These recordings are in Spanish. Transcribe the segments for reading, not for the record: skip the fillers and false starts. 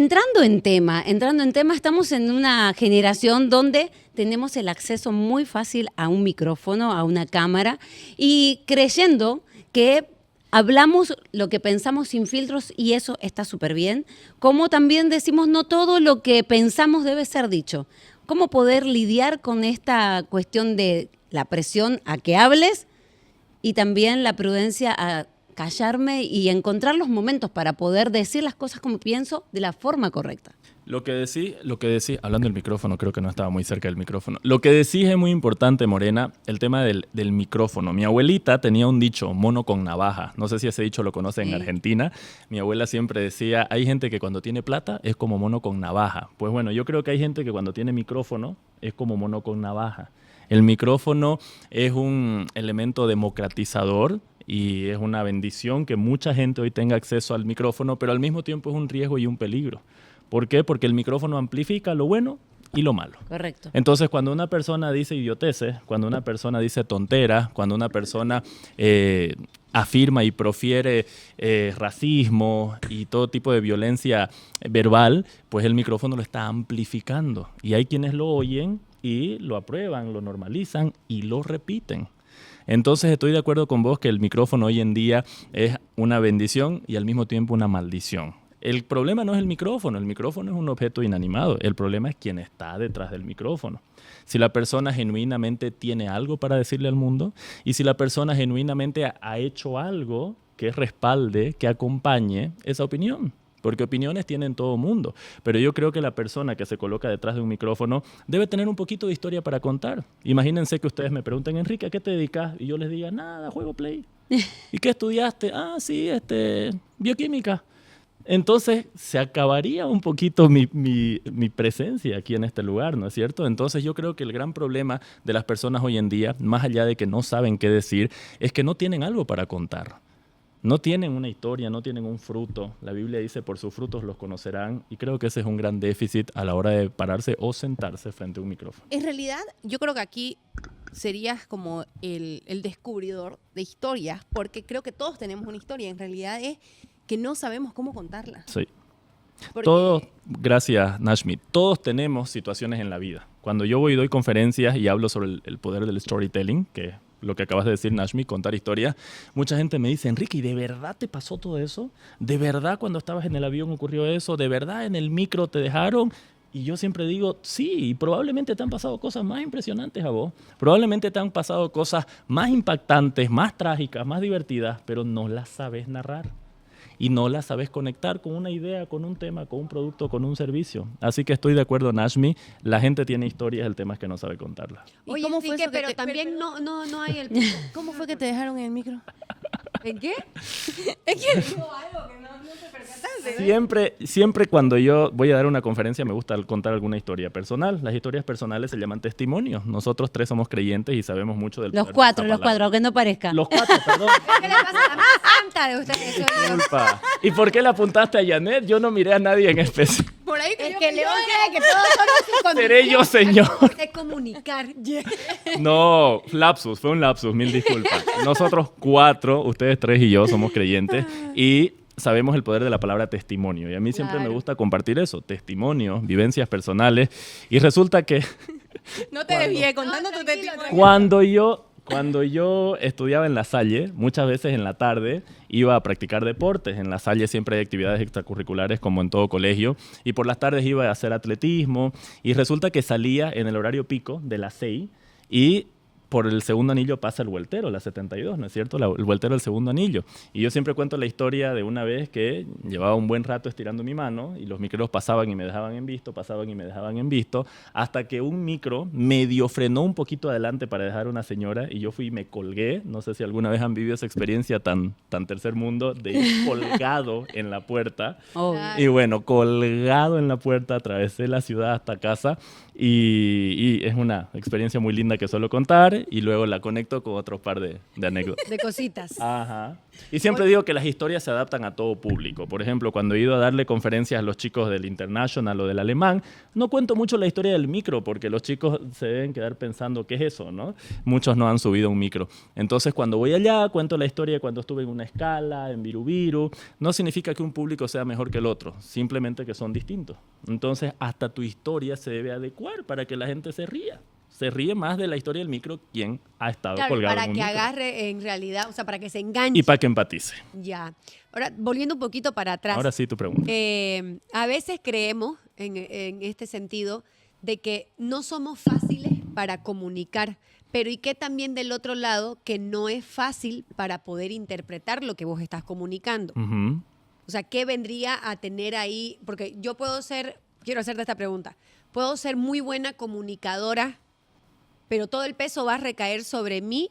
Entrando en tema, estamos en una generación donde tenemos el acceso muy fácil a un micrófono, a una cámara, y creyendo que hablamos lo que pensamos sin filtros y eso está súper bien, como también decimos no todo lo que pensamos debe ser dicho. ¿Cómo poder lidiar con esta cuestión de la presión a que hables y también la prudencia a callarme y encontrar los momentos para poder decir las cosas como pienso de la forma correcta? Lo que decís, hablando del micrófono, creo que no estaba muy cerca del micrófono. Lo que decís es muy importante, Morena, el tema del micrófono. Mi abuelita tenía un dicho, mono con navaja. No sé si ese dicho lo conocen en Argentina. Mi abuela siempre decía, hay gente que cuando tiene plata es como mono con navaja. Pues bueno, yo creo que hay gente que cuando tiene micrófono es como mono con navaja. El micrófono es un elemento democratizador y es una bendición que mucha gente hoy tenga acceso al micrófono, pero al mismo tiempo es un riesgo y un peligro. ¿Por qué? Porque el micrófono amplifica lo bueno y lo malo. Correcto. Entonces, cuando una persona dice idioteces, cuando una persona dice tonteras, cuando una persona afirma y profiere racismo y todo tipo de violencia verbal, pues el micrófono lo está amplificando. Y hay quienes lo oyen y lo aprueban, lo normalizan y lo repiten. Entonces estoy de acuerdo con vos que el micrófono hoy en día es una bendición y al mismo tiempo una maldición. El problema no es el micrófono es un objeto inanimado, el problema es quien está detrás del micrófono. Si la persona genuinamente tiene algo para decirle al mundo y si la persona genuinamente ha hecho algo que respalde, que acompañe esa opinión. Porque opiniones tienen todo mundo, pero yo creo que la persona que se coloca detrás de un micrófono debe tener un poquito de historia para contar. Imagínense que ustedes me pregunten, Enrique, ¿a qué te dedicas? Y yo les diga, nada, juego Play. ¿Y qué estudiaste? Ah, sí, bioquímica. Entonces se acabaría un poquito mi presencia aquí en este lugar, ¿no es cierto? Entonces yo creo que el gran problema de las personas hoy en día, más allá de que no saben qué decir, es que no tienen algo para contar. No tienen una historia, no tienen un fruto. La Biblia dice, por sus frutos los conocerán, y creo que ese es un gran déficit a la hora de pararse o sentarse frente a un micrófono. En realidad, yo creo que aquí serías como el descubridor de historias, porque creo que todos tenemos una historia. En realidad es que no sabemos cómo contarla. Sí. Porque... Todos, gracias Nashmi, todos tenemos situaciones en la vida. Cuando yo voy y doy conferencias y hablo sobre el poder del storytelling, que lo que acabas de decir, Nashmi, contar historias, mucha gente me dice, Enrique, ¿y de verdad te pasó todo eso? ¿De verdad cuando estabas en el avión ocurrió eso? ¿De verdad en el micro te dejaron? Y yo siempre digo, sí, y probablemente te han pasado cosas más impresionantes a vos. Probablemente te han pasado cosas más impactantes, más trágicas, más divertidas, pero no las sabes narrar. Y no la sabes conectar con una idea, con un tema, con un producto, con un servicio. Así que estoy de acuerdo, Nashmi, la gente tiene historias, el tema es que no sabe contarlas. Oye, ¿cómo fue eso? Pero también no hay el... ¿Cómo fue que te dejaron en el micro? ¿En qué? Es que digo algo que no te percataste. Siempre cuando yo voy a dar una conferencia me gusta contar alguna historia personal. Las historias personales se llaman testimonios. Nosotros tres somos creyentes y sabemos mucho del Los cuatro, aunque no parezca. Los cuatro, perdón. ¿Qué le pasa a la más santa de ustedes? Disculpa. ¿Y por qué le apuntaste a Janet? Yo no miré a nadie en especial. Por ahí Es que León cree que todos son los Seré yo, señor. de comunicar. No, lapsus, fue un lapsus, mil disculpas. Nosotros cuatro, ustedes tres y yo somos creyentes y sabemos el poder de la palabra testimonio. Y a mí siempre me gusta compartir eso, testimonios, vivencias personales. Y resulta que... No te desvíes contando tu testimonio. Cuando yo estudiaba en La Salle, muchas veces en la tarde iba a practicar deportes. En La Salle siempre hay actividades extracurriculares como en todo colegio. Y por las tardes iba a hacer atletismo. Y resulta que salía en el horario pico de las 6 y por el segundo anillo pasa el vueltero, la 72, ¿no es cierto? El vueltero del segundo anillo. Y yo siempre cuento la historia de una vez que llevaba un buen rato estirando mi mano y los micros pasaban y me dejaban en visto, pasaban y me dejaban en visto, hasta que un micro medio frenó un poquito adelante para dejar a una señora y yo fui y me colgué. No sé si alguna vez han vivido esa experiencia tan tercer mundo de ir colgado en la puerta. Oh. Claro. Y bueno, colgado en la puerta, atravesé la ciudad hasta casa y es una experiencia muy linda que suelo contar y luego la conecto con otro par de anécdotas. De cositas. Ajá. Y siempre digo que las historias se adaptan a todo público. Por ejemplo, cuando he ido a darle conferencias a los chicos del International o del Alemán, no cuento mucho la historia del micro porque los chicos se deben quedar pensando qué es eso, ¿no? Muchos no han subido un micro. Entonces, cuando voy allá, cuento la historia de cuando estuve en una escala, en Virubiru. No significa que un público sea mejor que el otro, simplemente que son distintos. Entonces, hasta tu historia se debe adecuar para que la gente se ría. Se ríe más de la historia del micro quien ha estado Claro, colgado para en un que micro. agarre en realidad, o sea, para que se enganche. Y para que empatice. Ya. Ahora, volviendo un poquito para atrás. Ahora sí tu pregunta. A veces creemos, en este sentido, de que no somos fáciles para comunicar, pero ¿y qué también del otro lado que no es fácil para poder interpretar lo que vos estás comunicando? Ujú. O sea, ¿qué vendría a tener ahí? Porque yo quiero hacerte esta pregunta, puedo ser muy buena comunicadora, pero todo el peso va a recaer sobre mí,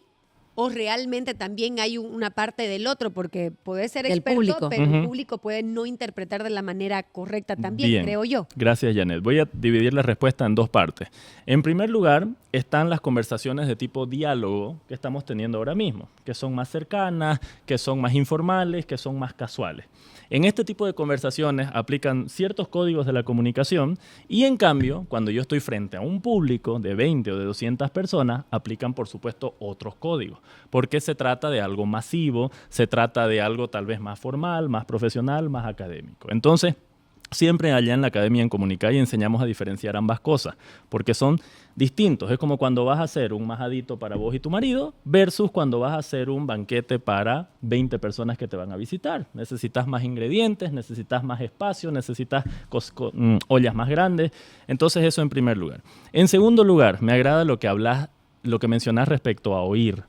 o realmente también hay una parte del otro, porque puede ser Del experto, público. pero el Ujú. público puede no interpretar de la manera correcta también, Bien. creo yo. Gracias, Janet. Voy a dividir la respuesta en dos partes. En primer lugar, están las conversaciones de tipo diálogo que estamos teniendo ahora mismo, que son más cercanas, que son más informales, que son más casuales. En este tipo de conversaciones aplican ciertos códigos de la comunicación y, en cambio, cuando yo estoy frente a un público de 20 o de 200 personas, aplican, por supuesto, otros códigos, porque se trata de algo masivo, se trata de algo tal vez más formal, más profesional, más académico. Entonces, siempre allá en la Academia en Comunicay enseñamos a diferenciar ambas cosas, porque son distintos. Es como cuando vas a hacer un majadito para vos y tu marido versus cuando vas a hacer un banquete para 20 personas que te van a visitar. Necesitas más ingredientes, necesitas más espacio, necesitas ollas más grandes. Entonces eso en primer lugar. En segundo lugar, me agrada lo que mencionás respecto a oír.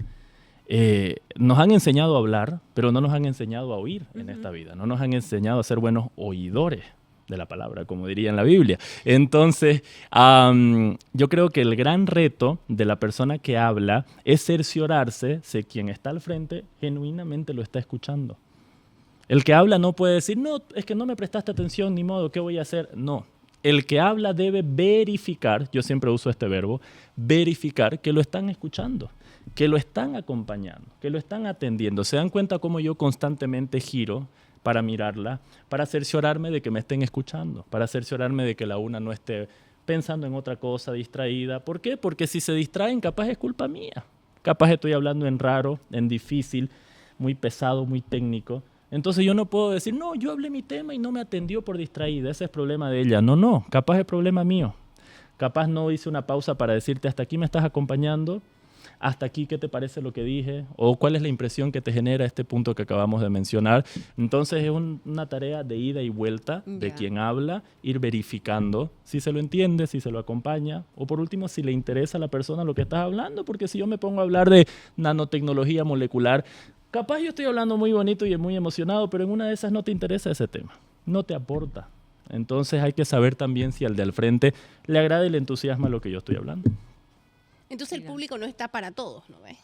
Nos han enseñado a hablar, pero no nos han enseñado a oír en esta vida. No nos han enseñado a ser buenos oidores de la palabra, como diría en la Biblia. Entonces, yo creo que el gran reto de la persona que habla es cerciorarse si quien está al frente genuinamente lo está escuchando. El que habla no puede decir, no, es que no me prestaste atención, ni modo, ¿qué voy a hacer? No. El que habla debe verificar, yo siempre uso este verbo, verificar que lo están escuchando, que lo están acompañando, que lo están atendiendo. ¿Se dan cuenta cómo yo constantemente giro para mirarla, para cerciorarme de que me estén escuchando, para cerciorarme de que la una no esté pensando en otra cosa, distraída? ¿Por qué? Porque si se distraen, capaz es culpa mía. Capaz estoy hablando en raro, en difícil, muy pesado, muy técnico. Entonces yo no puedo decir, no, yo hablé mi tema y no me atendió por distraída, ese es problema de ella. No, capaz es problema mío. Capaz no hice una pausa para decirte, hasta aquí me estás acompañando, hasta aquí, ¿qué te parece lo que dije? O ¿cuál es la impresión que te genera este punto que acabamos de mencionar? Entonces es una tarea de ida y vuelta de Ya. quien habla, ir verificando si se lo entiende, si se lo acompaña, o por último, si le interesa a la persona lo que estás hablando, porque si yo me pongo a hablar de nanotecnología molecular, capaz yo estoy hablando muy bonito y muy emocionado, pero en una de esas no te interesa ese tema, no te aporta. Entonces hay que saber también si al de al frente le agrada y le entusiasma lo que yo estoy hablando. Entonces el público no está para todos, ¿no ves?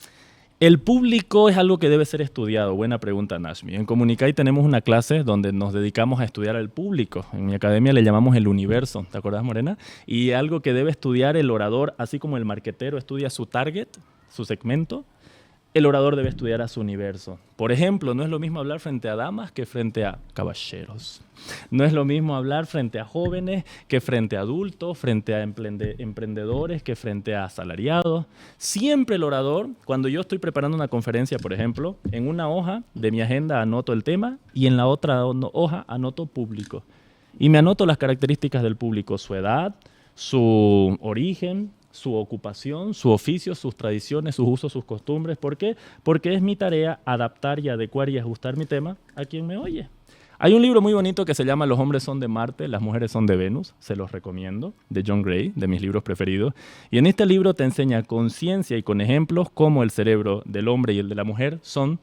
El público es algo que debe ser estudiado. Buena pregunta, Nashmi. En Comunicay tenemos una clase donde nos dedicamos a estudiar al público. En mi academia le llamamos el universo. ¿Te acuerdas, Morena? Y algo que debe estudiar el orador, así como el marquetero estudia su target, su segmento, el orador debe estudiar a su universo. Por ejemplo, no es lo mismo hablar frente a damas que frente a caballeros. No es lo mismo hablar frente a jóvenes que frente a adultos, frente a emprendedores que frente a asalariados. Siempre el orador, cuando yo estoy preparando una conferencia, por ejemplo, en una hoja de mi agenda anoto el tema y en la otra hoja anoto público. Y me anoto las características del público, su edad, su origen, su ocupación, su oficio, sus tradiciones, sus usos, sus costumbres. ¿Por qué? Porque es mi tarea adaptar y adecuar y ajustar mi tema a quien me oye. Hay un libro muy bonito que se llama Los hombres son de Marte, las mujeres son de Venus, se los recomiendo, de John Gray, de mis libros preferidos. Y en este libro te enseña con ciencia y con ejemplos cómo el cerebro del hombre y el de la mujer son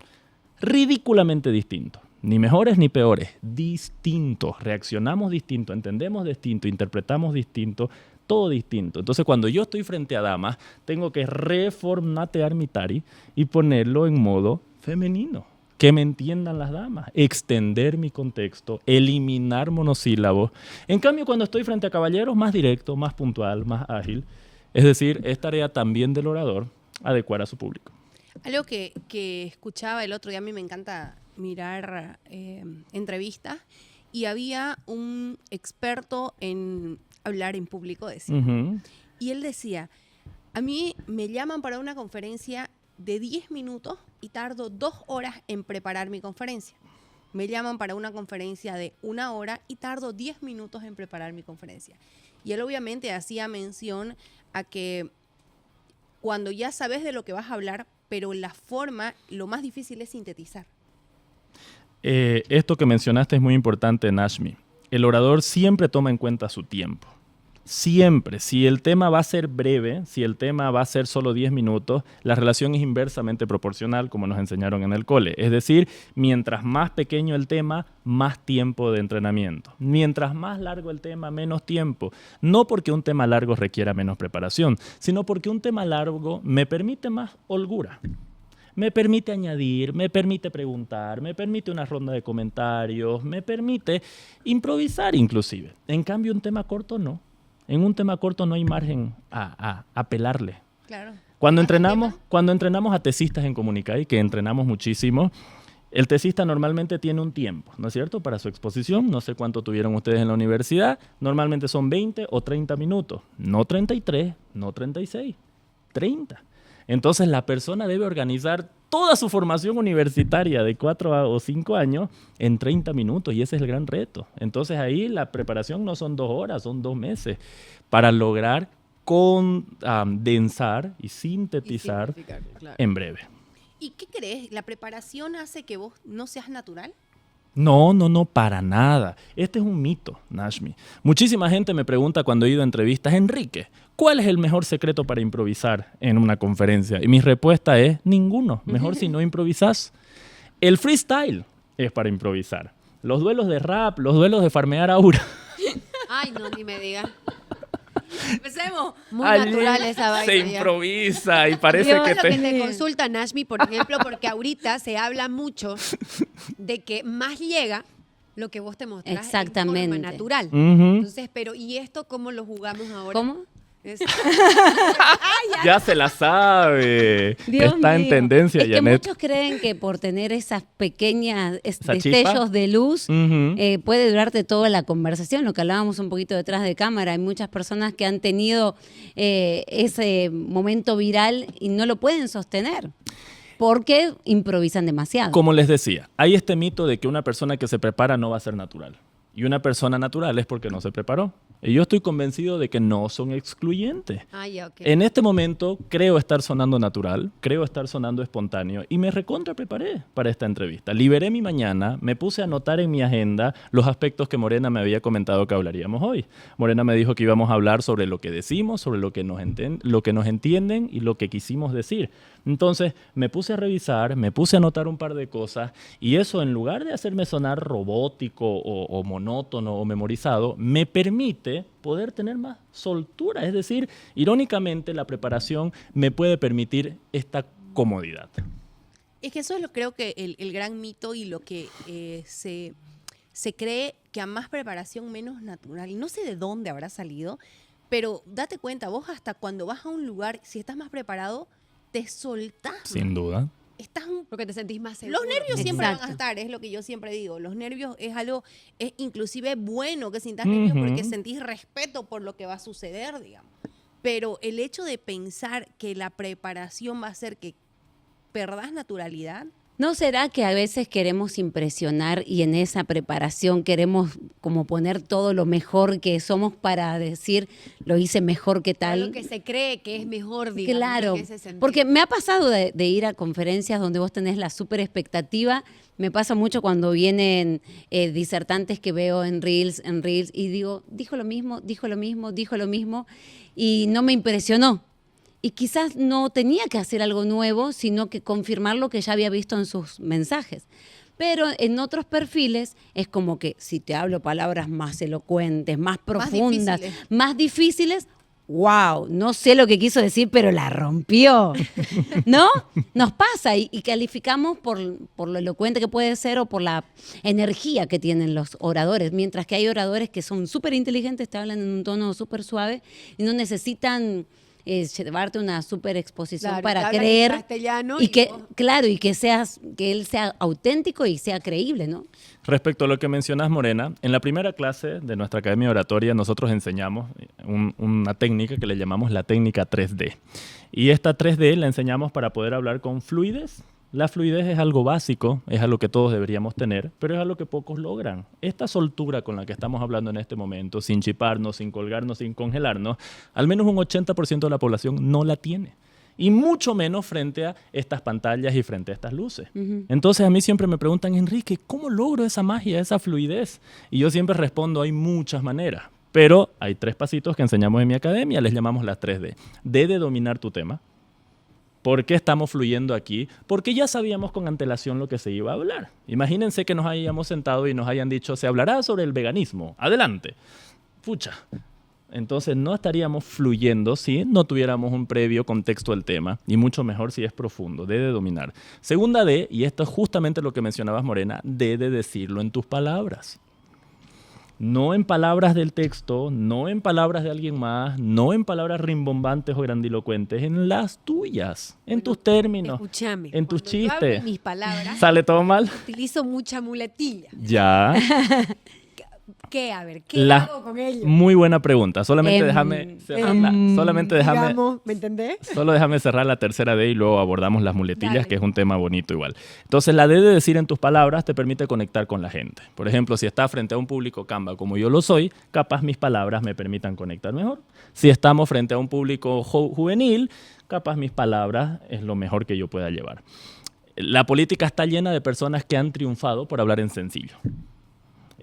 ridículamente distintos. Ni mejores ni peores, distintos. Reaccionamos distinto, entendemos distinto, interpretamos distinto, todo distinto. Entonces, cuando yo estoy frente a damas, tengo que reformatear mi tari y ponerlo en modo femenino. Que me entiendan las damas, extender mi contexto, eliminar monosílabos. En cambio, cuando estoy frente a caballeros, más directo, más puntual, más ágil. Es decir, es tarea también del orador adecuar a su público. Algo que escuchaba el otro día, a mí me encanta mirar entrevistas, y había un experto en hablar en público, decía. Y él decía, a mí me llaman para una conferencia de 10 minutos y tardo 2 horas en preparar mi conferencia. Me llaman para una conferencia de 1 hora y tardo 10 minutos en preparar mi conferencia. Y él obviamente hacía mención a que cuando ya sabes de lo que vas a hablar, pero la forma, lo más difícil es sintetizar. Esto que mencionaste es muy importante, Nashmi. El orador siempre toma en cuenta su tiempo. Siempre. Si el tema va a ser breve, si el tema va a ser solo 10 minutos, la relación es inversamente proporcional, como nos enseñaron en el cole. Es decir, mientras más pequeño el tema, más tiempo de entrenamiento. Mientras más largo el tema, menos tiempo. No porque un tema largo requiera menos preparación, sino porque un tema largo me permite más holgura. Me permite añadir, me permite preguntar, me permite una ronda de comentarios, me permite improvisar inclusive. En cambio, un tema corto no. En un tema corto no hay margen a pelarle. Claro. Cuando entrenamos a tesistas en Comunicai, que entrenamos muchísimo, el tesista normalmente tiene un tiempo, ¿no es cierto?, para su exposición. No sé cuánto tuvieron ustedes en la universidad. Normalmente son 20 o 30 minutos. No 33, no 36, 30. Entonces la persona debe organizar toda su formación universitaria de 4 o 5 años en 30 minutos y ese es el gran reto. Entonces ahí la preparación no son 2 horas, son 2 meses para lograr condensar y sintetizar claro. en breve. ¿Y qué crees? ¿La preparación hace que vos no seas natural? No, para nada. Este es un mito, Nashmi. Muchísima gente me pregunta cuando he ido a entrevistas, Enrique, ¿cuál es el mejor secreto para improvisar en una conferencia? Y mi respuesta es ninguno. Mejor si no improvisás. El freestyle es para improvisar. Los duelos de rap, los duelos de farmear aura. Ay, no, ni me digas. Empecemos. Muy Allí natural esa vaina. se ya. improvisa y parece Yo que lo que te... te consulta, Nashmi, por ejemplo, porque ahorita se habla mucho de que más llega lo que vos te mostrás Exactamente. en forma natural. Ujú. Entonces, pero ¿y esto cómo lo jugamos ahora? ¿Cómo? Es- Ya se la sabe. Dios Está en mío. tendencia, Es que Janet. muchos creen que por tener esas pequeñas ¿Esa destellos chispa? de luz Ujú. puede durarte toda la conversación, lo que hablábamos un poquito detrás de cámara. Hay muchas personas que han tenido ese momento viral y no lo pueden sostener porque improvisan demasiado. Como les decía, hay este mito de que una persona que se prepara no va a ser natural. Y una persona natural es porque no se preparó. Y yo estoy convencido de que no son excluyentes. Ah, ya, ok. En este momento creo estar sonando natural, creo estar sonando espontáneo y me recontra preparé para esta entrevista. Liberé mi mañana, me puse a anotar en mi agenda los aspectos que Morena me había comentado que hablaríamos hoy. Morena me dijo que íbamos a hablar sobre lo que decimos, sobre lo que nos entienden y lo que quisimos decir. Entonces me puse a revisar, me puse a anotar un par de cosas y eso, en lugar de hacerme sonar robótico o monótono o memorizado, me permite poder tener más soltura. Es decir, irónicamente la preparación me puede permitir esta comodidad. Es que eso es creo que el gran mito y lo que se cree que a más preparación menos natural. Y no sé de dónde habrá salido, pero date cuenta, vos hasta cuando vas a un lugar, si estás más preparado, te soltás. Sin duda. Estás Porque te sentís más seguro. Los nervios siempre van a Exacto. estar, es lo que yo siempre digo. Los nervios es algo, es inclusive bueno que sientas nervios porque sentís respeto por lo que va a suceder, digamos. Pero el hecho de pensar que la preparación va a hacer que perdás naturalidad, ¿No será que a veces queremos impresionar y en esa preparación queremos como poner todo lo mejor que somos para decir lo hice mejor que tal? Lo que se cree que es mejor, digamos, Claro, en ese sentido. porque me ha pasado de ir a conferencias donde vos tenés la súper expectativa, Me pasa mucho cuando vienen disertantes que veo en Reels, y digo, dijo lo mismo, y no me impresionó. Y quizás no tenía que hacer algo nuevo, sino que confirmar lo que ya había visto en sus mensajes. Pero en otros perfiles es como que si te hablo palabras más elocuentes, más profundas, más difíciles, wow, no sé lo que quiso decir, pero la rompió, ¿no? Nos pasa y calificamos por lo elocuente que puede ser o por la energía que tienen los oradores, mientras que hay oradores que son súper inteligentes, te hablan en un tono súper suave y no necesitan llevarte una súper exposición para creer y que claro, y que él sea auténtico y sea creíble, ¿no? Respecto a lo que mencionas, Morena, en la primera clase de nuestra Academia de Oratoria nosotros enseñamos una técnica que le llamamos la técnica 3D. Y esta 3D la enseñamos para poder hablar con fluidez. La fluidez es algo básico, es algo que todos deberíamos tener, pero es algo que pocos logran. Esta soltura con la que estamos hablando en este momento, sin chiparnos, sin colgarnos, sin congelarnos, al menos un 80% de la población no la tiene. Y mucho menos frente a estas pantallas y frente a estas luces. Entonces a mí siempre me preguntan, Enrique, ¿cómo logro esa magia, esa fluidez? Y yo siempre respondo, hay muchas maneras. Pero hay 3 pasitos que enseñamos en mi academia, les llamamos las 3D. D de dominar tu tema. ¿Por qué estamos fluyendo aquí? Porque ya sabíamos con antelación lo que se iba a hablar. Imagínense que nos hayamos sentado y nos hayan dicho, se hablará sobre el veganismo. Adelante. Pucha. Entonces no estaríamos fluyendo si no tuviéramos un previo contexto del tema, y mucho mejor si es profundo. D de dominar. Segunda D, y esto es justamente lo que mencionabas, Morena, D de decirlo en tus palabras. No en palabras del texto, no en palabras de alguien más, no en palabras rimbombantes o grandilocuentes, en las tuyas, en tus términos, escúchame, en tus cuando yo hablo chistes. mis palabras, ¿Sale todo mal? utilizo mucha muletilla. Ya. ¿Qué? A ver, ¿qué hago con ello? Muy buena pregunta. Solamente déjame cerrarla. Digamos, ¿me entendés? Solo déjame cerrar la tercera D y luego abordamos las muletillas, Dale. que es un tema bonito igual. Entonces, la D de decir en tus palabras te permite conectar con la gente. Por ejemplo, si estás frente a un público Canva como yo lo soy, capaz mis palabras me permitan conectar mejor. Si estamos frente a un público juvenil, capaz mis palabras es lo mejor que yo pueda llevar. La política está llena de personas que han triunfado por hablar en sencillo.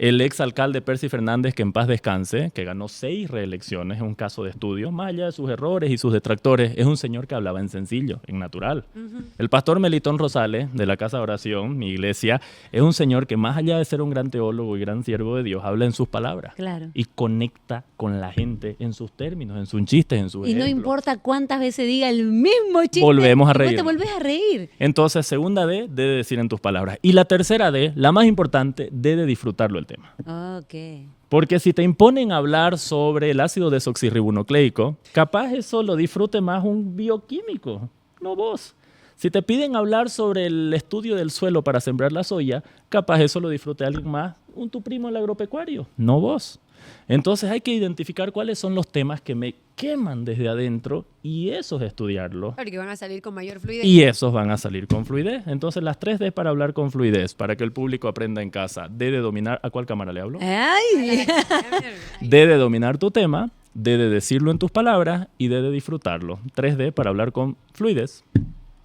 El exalcalde Percy Fernández, que en paz descanse, que ganó 6 reelecciones, es un caso de estudio, más allá de sus errores y sus detractores, es un señor que hablaba en sencillo, en natural. El pastor Melitón Rosales, de la Casa de Oración, mi iglesia, es un señor que más allá de ser un gran teólogo y gran siervo de Dios, habla en sus palabras. Claro. Y conecta con la gente en sus términos, en sus chistes, en sus Y no ejemplos. importa cuántas veces diga el mismo chiste, Volvemos a igual reír. te volvés a reír. Entonces, segunda D, D de decir en tus palabras. Y la tercera D, la más importante, D de disfrutarlo el tema. Ok. Porque si te imponen hablar sobre el ácido desoxirribonucleico, capaz eso lo disfrute más un bioquímico, no vos. Si te piden hablar sobre el estudio del suelo para sembrar la soya, capaz eso lo disfrute alguien más, tu primo el agropecuario, no vos. Entonces hay que identificar cuáles son los temas que me queman desde adentro y esos estudiarlos. Claro, que van a salir con mayor fluidez. Y esos van a salir con fluidez. Entonces las 3D para hablar con fluidez, para que el público aprenda en casa. D de dominar, ¿a cuál cámara le hablo? Ay. D de dominar tu tema, D de decirlo en tus palabras y D de disfrutarlo. 3D para hablar con fluidez.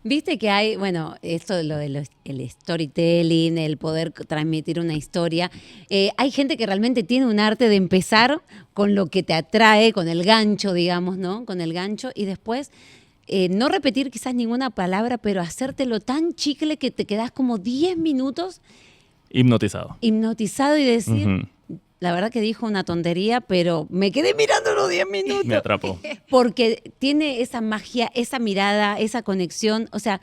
Viste que hay, bueno, esto de el storytelling, el poder transmitir una historia. Hay gente que realmente tiene un arte de empezar con lo que te atrae, con el gancho, digamos, ¿no? Con el gancho y después no repetir quizás ninguna palabra, pero hacértelo tan chicle que te quedas como 10 minutos Hipnotizado. hipnotizado y decir, Ujú. la verdad que dijo una tontería, pero me quedé mirando los 10 minutos. Me atrapó. Porque tiene esa magia, esa mirada, esa conexión. O sea,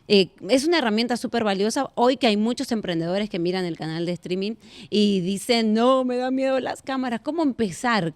es una herramienta súper valiosa. Hoy que hay muchos emprendedores que miran el canal de streaming y dicen, no, me da miedo las cámaras. ¿Cómo empezar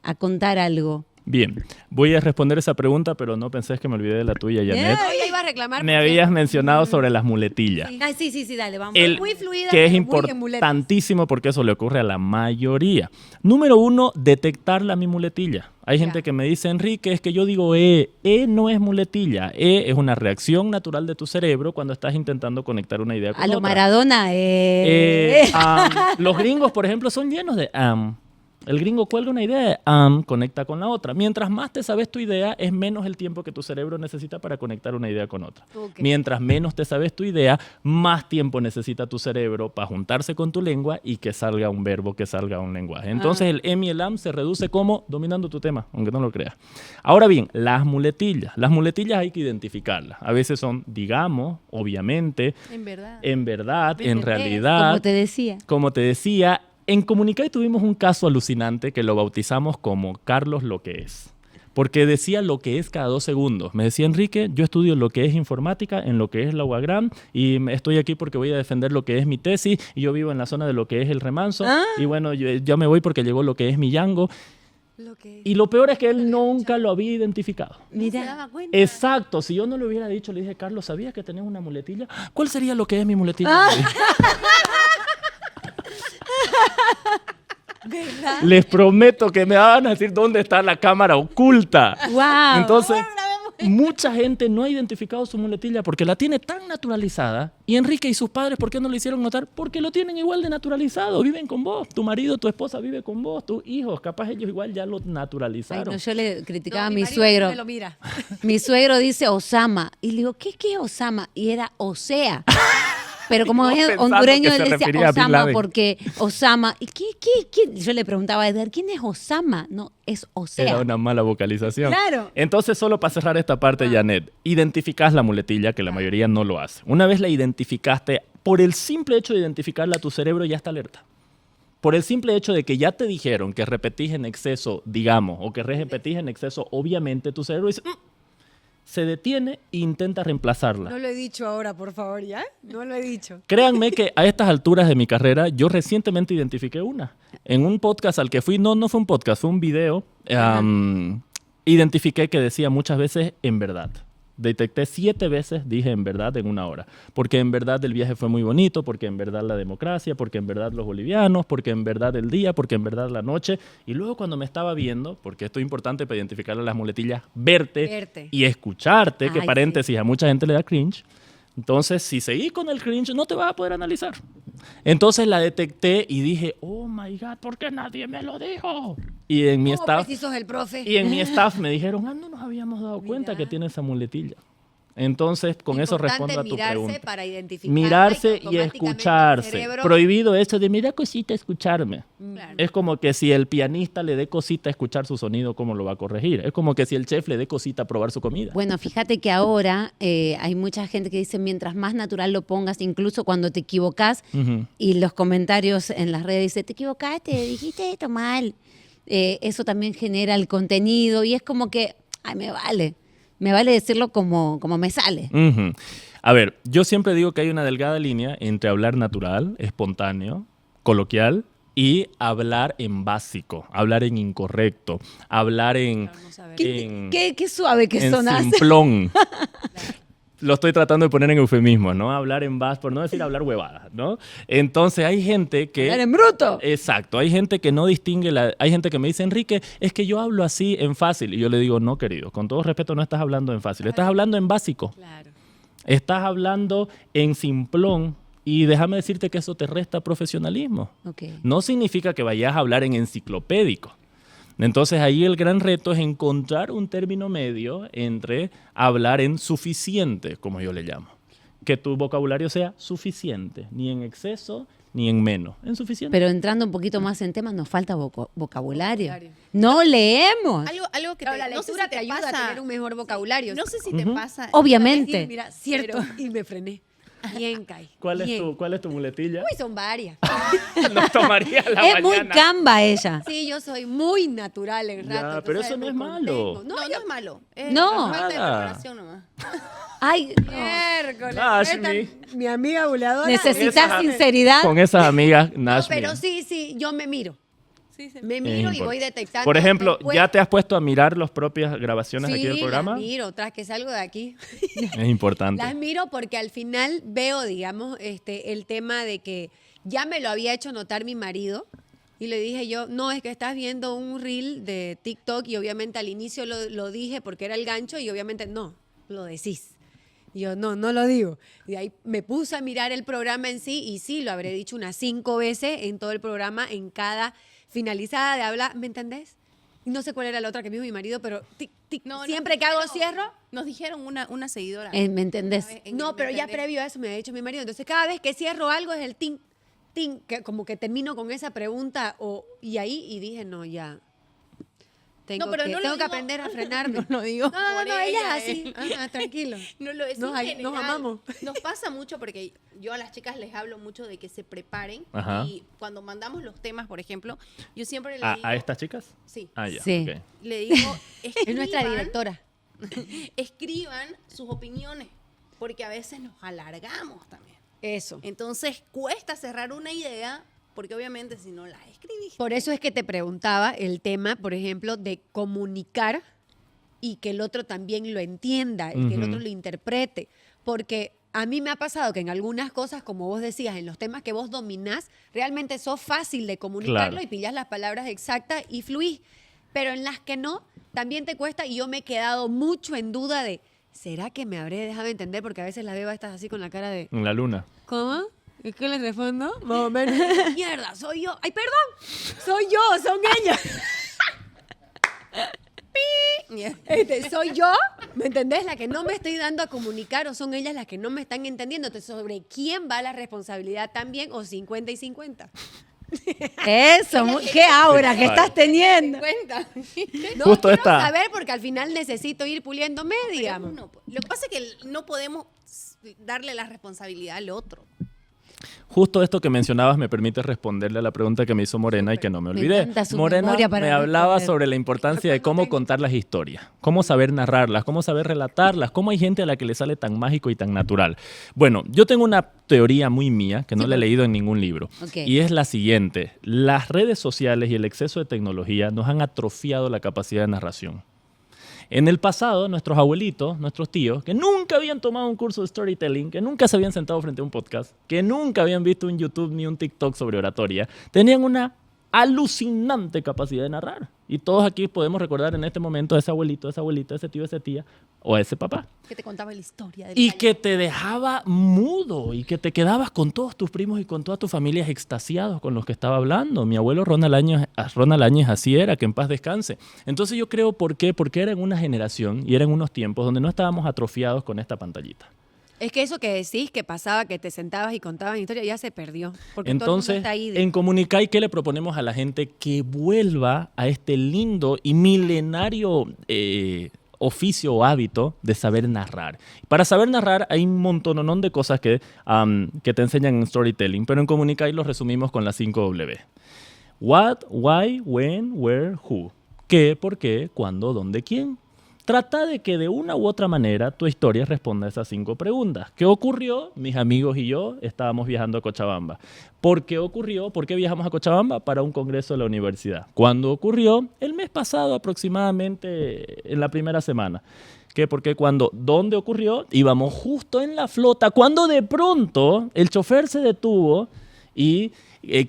a contar algo? Bien, voy a responder esa pregunta, pero no pensés que me olvidé de la tuya, Janet. No, ya iba a reclamar. Me porque- habías mencionado sobre las muletillas. Ay, sí, dale, vamos. El- Muy fluida, que es pero muy en muletas. importantísimo porque eso le ocurre a la mayoría. Número 1, detectar la mi muletilla. Hay Ya. gente que me dice, Enrique, es que yo digo E no es muletilla. E es una reacción natural de tu cerebro cuando estás intentando conectar una idea con A lo otra. Maradona, Los gringos, por ejemplo, son llenos de El gringo cuelga una idea, conecta con la otra. Mientras más te sabes tu idea, es menos el tiempo que tu cerebro necesita para conectar una idea con otra. Ok. Mientras menos te sabes tu idea, más tiempo necesita tu cerebro para juntarse con tu lengua y que salga un verbo, que salga un lenguaje. Entonces el em y el am se reduce como dominando tu tema, aunque no lo creas. Ahora bien, las muletillas. Las muletillas hay que identificarlas. A veces son digamos, obviamente, En verdad. en verdad, en ¿Entendés? realidad. Como te decía. En Comunicay tuvimos un caso alucinante que lo bautizamos como Carlos lo que es. Porque decía lo que es cada 2 segundos. Me decía, Enrique, yo estudio lo que es informática en lo que es la UAGRAM y estoy aquí porque voy a defender lo que es mi tesis y yo vivo en la zona de lo que es el remanso y bueno, yo me voy porque llegó lo que es mi Yango. Lo que... Y lo peor es que él nunca lo había identificado. No se Mira, daba cuenta. Exacto, si yo no le hubiera dicho, le dije, Carlos, ¿sabías que tenés una muletilla? ¿Cuál sería lo que es mi muletilla? ¿Verdad? Les prometo que me van a decir dónde está la cámara oculta. wow. Entonces, mucha gente no ha identificado su muletilla porque la tiene tan naturalizada. Y Enrique y sus padres, ¿por qué no lo hicieron notar? Porque lo tienen igual de naturalizado. Viven con vos. Tu marido, tu esposa vive con vos. Tus hijos, capaz ellos igual ya lo Ay, naturalizaron. no, yo le criticaba No, a mi marido suegro. me lo mira. Mi suegro dice Osama. Y le digo, ¿qué es Osama? Y era Osea. Pero como Yo es pensando hondureño, que él se decía refería a Bin Osama Laden. porque Osama. ¿Y qué? Yo le preguntaba a Eder, ¿quién es Osama? No, es Osea. Era una mala vocalización. Claro. Entonces, solo para cerrar esta parte, Janet, identificás la muletilla, que la mayoría no lo hace. Una vez la identificaste, por el simple hecho de identificarla, tu cerebro ya está alerta. Por el simple hecho de que ya te dijeron que repetís en exceso, digamos, o que repetís en exceso, obviamente tu cerebro dice, se detiene e intenta reemplazarla. No lo he dicho ahora, por favor, ¿ya? No lo he dicho. Créanme que a estas alturas de mi carrera, yo recientemente identifiqué una. En un podcast al que fui, no fue un podcast, fue un video, identifiqué que decía muchas veces en verdad. Detecté 7 veces, dije en verdad en una hora. Porque en verdad el viaje fue muy bonito, porque en verdad la democracia, porque en verdad los bolivianos, porque en verdad el día, porque en verdad la noche. Y luego cuando me estaba viendo, porque esto es importante para identificar las muletillas, verte y escucharte, que Ay, paréntesis, a mucha gente le da cringe. Entonces, si seguís con el cringe, no te vas a poder analizar. Entonces la detecté y dije, oh my God, ¿por qué nadie me lo dijo? Y en mi ¿Cómo staff... precisos el profe? Y en mi staff me dijeron, no nos habíamos dado cuenta que tiene esa muletilla. Entonces, con eso Importante respondo a tu mirarse pregunta. para identificarla Mirarse que y automáticamente el escucharse. cerebro- Prohibido eso de mira cosita, escucharme. Claro. Es como que si el pianista le dé cosita a escuchar su sonido, ¿cómo lo va a corregir? Es como que si el chef le dé cosita a probar su comida. Bueno, fíjate que ahora hay mucha gente que dice, mientras más natural lo pongas, incluso cuando te equivocas, Ujú. y los comentarios en las redes dicen, te equivocaste, dijiste esto mal. Eso también genera el contenido y es como que, ay, me vale decirlo como me sale. Ujú. A ver, yo siempre digo que hay una delgada línea entre hablar natural, espontáneo, coloquial, y hablar en básico, hablar en incorrecto, hablar en... No saber. Qué suave que en sonaste. simplón. Lo estoy tratando de poner en eufemismo, ¿no? Hablar en base, por no decir hablar huevadas, ¿no? Entonces hay gente que... Hablar en bruto. Exacto, hay gente que no distingue, hay gente que me dice, Enrique, es que yo hablo así en fácil. Y yo le digo, no, querido, con todo respeto no estás hablando en fácil, estás hablando en básico. Claro. Estás hablando en simplón y déjame decirte que eso te resta profesionalismo. Ok. No significa que vayas a hablar en enciclopédico. Entonces ahí el gran reto es encontrar un término medio entre hablar en suficiente, como yo le llamo. Que tu vocabulario sea suficiente, ni en exceso ni en menos, en suficiente. Pero entrando un poquito más en temas, nos falta vocabulario. Vocabulario. No leemos. Algo que Claro, la no sé lectura si te ayuda pasa, a tener un mejor vocabulario. No sé si te pasa. Obviamente. Sí, mira, cierto. Y me frené. Bien, Kai. ¿Cuál Bien. es tu muletilla? Uy, son varias. No tomaría la Es muy mañana. Canva ella. Sí, yo soy muy natural en Ya, rato. pero tú eso sabes, no me es malo. contengo. No, no es malo. No. Falta de Nada. preparación nomás. Ay, no. Miércoles. Nashmi. Esta- mi amiga buleadora. Necesitas Esa- sinceridad. Con esas amigas, No, Nashmi. pero sí, yo me miro. Sí, se Me Es miro y importante. voy detectando. Por ejemplo, después- ¿ya te has puesto a mirar las propias grabaciones sí, aquí del programa? las miro, tras que salgo de aquí. Es importante. Las miro porque al final veo, digamos, el tema de que ya me lo había hecho notar mi marido. Y le dije yo, no, es que estás viendo un reel de TikTok y obviamente al inicio lo dije porque era el gancho y obviamente no, lo decís. Y yo, no lo digo. Y ahí me puse a mirar el programa en sí y sí, lo habré dicho unas 5 veces en todo el programa, en cada finalizada de hablar, ¿me entendés? Y no sé cuál era la otra que me dijo mi marido, pero tic, tic, siempre que hago cierro. Nos dijeron una seguidora. ¿Me entendés? No, pero ya previo a eso me había dicho mi marido. Entonces, cada vez que cierro algo es el ting, ting, que como que termino con esa pregunta. Y ahí, y dije, no, ya. Tengo que aprender a frenarme. No lo digo. No, por ella es él. así. Tranquilo. No lo es Nos en general. amamos. Nos pasa mucho porque yo a las chicas les hablo mucho de que se preparen. Ajá. Y cuando mandamos los temas, por ejemplo, yo siempre le digo... ¿A estas chicas? Sí. Ah, ya. Sí. Ok. Le digo, Es nuestra escriban- directora. escriban sus opiniones, porque a veces nos alargamos también. Eso. Entonces cuesta cerrar una idea, porque obviamente si no la escribiste. Por eso es que te preguntaba el tema, por ejemplo, de comunicar y que el otro también lo entienda, que el Ujú. otro lo interprete. Porque a mí me ha pasado que en algunas cosas, como vos decías, en los temas que vos dominás, realmente sos fácil de comunicarlo Claro. y pillas las palabras exactas y fluís. Pero en las que no, también te cuesta y yo me he quedado mucho en duda de, ¿será que me habré dejado entender? Porque a veces la veo a estas así con la cara de, En la luna. ¿cómo? ¿Es que les respondo? Más o menos. Mierda, soy yo. ¡Ay, perdón! Soy yo, son ellas. Soy yo, ¿me entendés? La que no me estoy dando a comunicar o son ellas las que no me están entendiendo. Entonces, ¿sobre quién va la responsabilidad también o 50 y 50? Eso, qué aura que estás teniendo. Cuenta. No, Justo quiero esta. saber porque al final necesito ir puliéndome, digamos. Lo que pasa es que no podemos darle la responsabilidad al otro. Justo esto que mencionabas me permite responderle a la pregunta que me hizo Morena y que no me Me olvidé. encanta su Morena memoria para me hablaba responder. sobre la importancia de cómo contar las historias, cómo saber narrarlas, cómo saber relatarlas, cómo hay gente a la que le sale tan mágico y tan natural. Bueno, yo tengo una teoría muy mía que no la he leído en ningún libro Ok. y es la siguiente. Las redes sociales y el exceso de tecnología nos han atrofiado la capacidad de narración. En el pasado, nuestros abuelitos, nuestros tíos, que nunca habían tomado un curso de storytelling, que nunca se habían sentado frente a un podcast, que nunca habían visto un YouTube ni un TikTok sobre oratoria, tenían una alucinante capacidad de narrar. Y todos aquí podemos recordar en este momento a ese abuelito, a esa abuelita, a ese tío, a esa tía o a ese papá. Que te contaba la historia del Y gallo. que te dejaba mudo y que te quedabas con todos tus primos y con toda tu familia extasiados con los que estaba hablando. Mi abuelo Ronald Áñez así era, que en paz descanse. Entonces yo creo, ¿por qué? Porque era en una generación y era en unos tiempos donde no estábamos atrofiados con esta pantallita. Es que eso que decís, que pasaba, que te sentabas y contabas historia, ya se perdió. Porque todo el mundo Entonces, está ahí. en Comunicay, ¿qué le proponemos a la gente? Que vuelva a este lindo y milenario oficio o hábito de saber narrar. Para saber narrar hay un montononón de cosas que te enseñan en storytelling, pero en Comunicay los resumimos con las 5 W. What, why, when, where, who. ¿Qué, por qué, cuándo, dónde, quién? Trata de que de una u otra manera tu historia responda a esas 5 preguntas. ¿Qué ocurrió? Mis amigos y yo estábamos viajando a Cochabamba. ¿Por qué ocurrió? ¿Por qué viajamos a Cochabamba? Para un congreso de la universidad. ¿Cuándo ocurrió? El mes pasado aproximadamente, en la primera semana. ¿Qué? ¿Por qué? ¿Cuándo? ¿Dónde ocurrió? Íbamos justo en la flota, cuando de pronto el chofer se detuvo y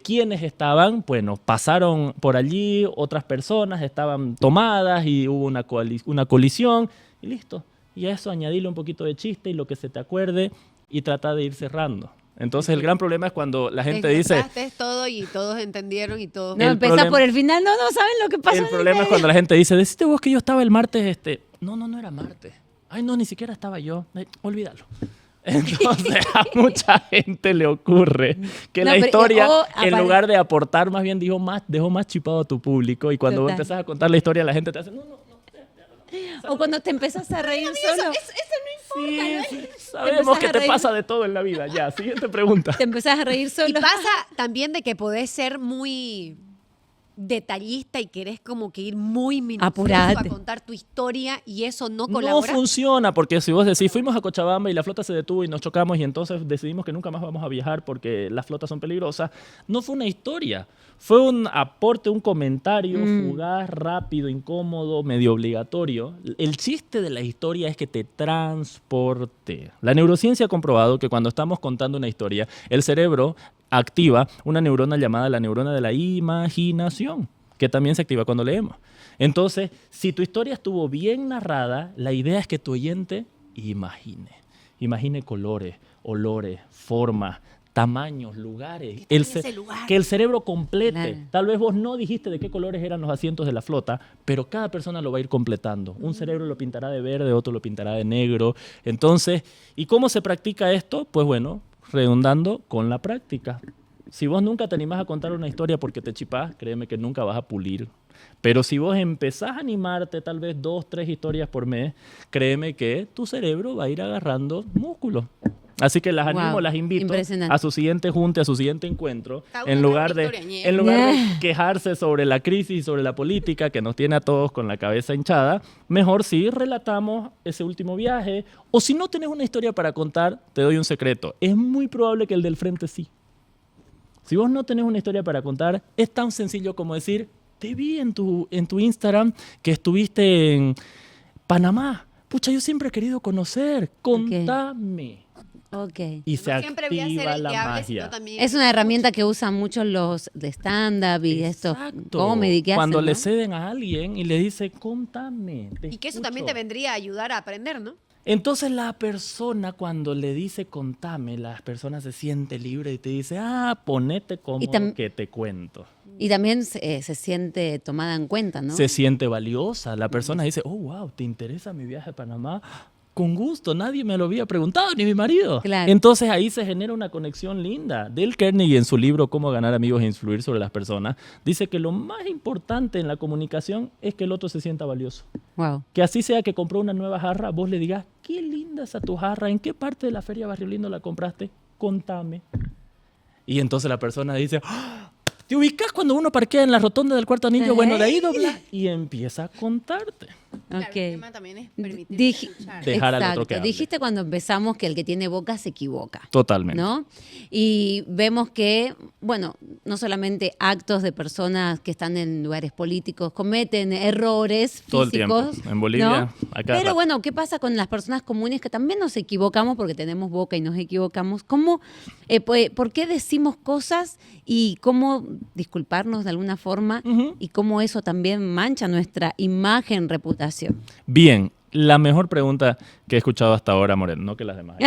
¿quiénes estaban? Bueno, pasaron por allí, otras personas estaban tomadas y hubo una colisión y listo. Y a eso añadirle un poquito de chiste y lo que se te acuerde y trata de ir cerrando. Entonces el gran problema es cuando la gente dice... Desglosaste todo y todos entendieron y todos... No, El empezás problema- por el final. No saben lo que pasó. El problema es cuando la gente dice, deciste vos que yo estaba el martes, no era martes. Ay, no, ni siquiera estaba yo. Ay, olvídalo. Entonces a mucha gente le ocurre que No, la pero- historia, o en apare- lugar de aportar, más bien dejó más chipado a tu público. Y cuando vos Total. empezás a contar la historia, la gente te hace, no. O cuando te empezás a reír solo. Sí, sabemos que a te reír. pasa de todo en la vida. Ya, siguiente pregunta. Te empezás a reír Y solo. pasa también de que podés ser muy detallista y querés como que ir muy minucioso Apurate. a contar tu historia y eso no No colabora. funciona, porque si vos decís, fuimos a Cochabamba y la flota se detuvo y nos chocamos y entonces decidimos que nunca más vamos a viajar porque las flotas son peligrosas, no fue una historia, fue un aporte, un comentario fugaz, rápido, incómodo, medio obligatorio. El chiste de la historia es que te transporte. La neurociencia ha comprobado que cuando estamos contando una historia, el cerebro activa una neurona llamada la neurona de la imaginación, que también se activa cuando leemos. Entonces, si tu historia estuvo bien narrada, la idea es que tu oyente imagine. imagine colores, olores, formas, tamaños, lugares, Que está en ese lugar. que el cerebro complete. Claro. Tal vez vos no dijiste de qué colores eran los asientos de la flota, pero cada persona lo va a ir completando. Un cerebro lo pintará de verde, otro lo pintará de negro. Entonces, ¿y cómo se practica esto? Pues bueno, redundando con la práctica. Si vos nunca te animás a contar una historia porque te chipás, créeme que nunca vas a pulir. Pero si vos empezás a animarte tal vez 2, 3 historias por mes, créeme que tu cerebro va a ir agarrando músculo. Así que las animo, Wow, las invito impresionante. a su siguiente junte, a su siguiente encuentro, Cada uno en con lugar una de, historia, ñe. en lugar de quejarse sobre la crisis y sobre la política que nos tiene a todos con la cabeza hinchada, mejor si relatamos ese último viaje. O si no tenés una historia para contar, te doy un secreto. Es muy probable que el del frente sí. Si vos no tenés una historia para contar, es tan sencillo como decir, te vi en tu Instagram que estuviste en Panamá. Pucha, yo siempre he querido conocer. Contame. Ok. Y se No siempre voy a ser activa el la que hable, magia. sino también Es una herramienta que usan mucho los de stand-up y estos Exacto. comedy que Cuando hacen, le ¿no? ceden a alguien y le dice, contame. Te Y que eso también te escucho". vendría a ayudar a aprender, ¿no? Entonces la persona cuando le dice contame, la persona se siente libre y te dice, ponete cómodo que te cuento. Y también se siente tomada en cuenta, ¿no? Se siente valiosa. La persona dice, oh, wow, ¿te interesa mi viaje a Panamá? Con gusto, nadie me lo había preguntado, ni mi marido. Claro. Entonces ahí se genera una conexión linda. Dale Carnegie, en su libro Cómo ganar amigos e influir sobre las personas, dice que lo más importante en la comunicación es que el otro se sienta valioso. Wow. Que así sea que compró una nueva jarra, vos le digas, qué linda esa tu jarra, ¿en qué parte de la Feria Barrio Lindo la compraste? Contame. Y entonces la persona dice, ¡ah! ¿Te ubicas cuando uno parquea en la rotonda del Cuarto Anillo? Bueno, de ahí dobla y empieza a contarte. Claro, Ok. el tema también es permitir Dije- escuchar. Dejar al otro que hable. Dijiste cuando empezamos que el que tiene boca se equivoca. Totalmente. ¿No? Y vemos que, bueno, no solamente actos de personas que están en lugares políticos cometen errores Todo el tiempo. físicos. En Bolivia, ¿no? a cada Pero rato. bueno, ¿qué pasa con las personas comunes que también nos equivocamos porque tenemos boca y nos equivocamos? ¿Cómo, por qué decimos cosas y cómo disculparnos de alguna forma Ujú. y cómo eso también mancha nuestra imagen, reputación? Bien, la mejor pregunta que he escuchado hasta ahora, Moreno, no que las demás.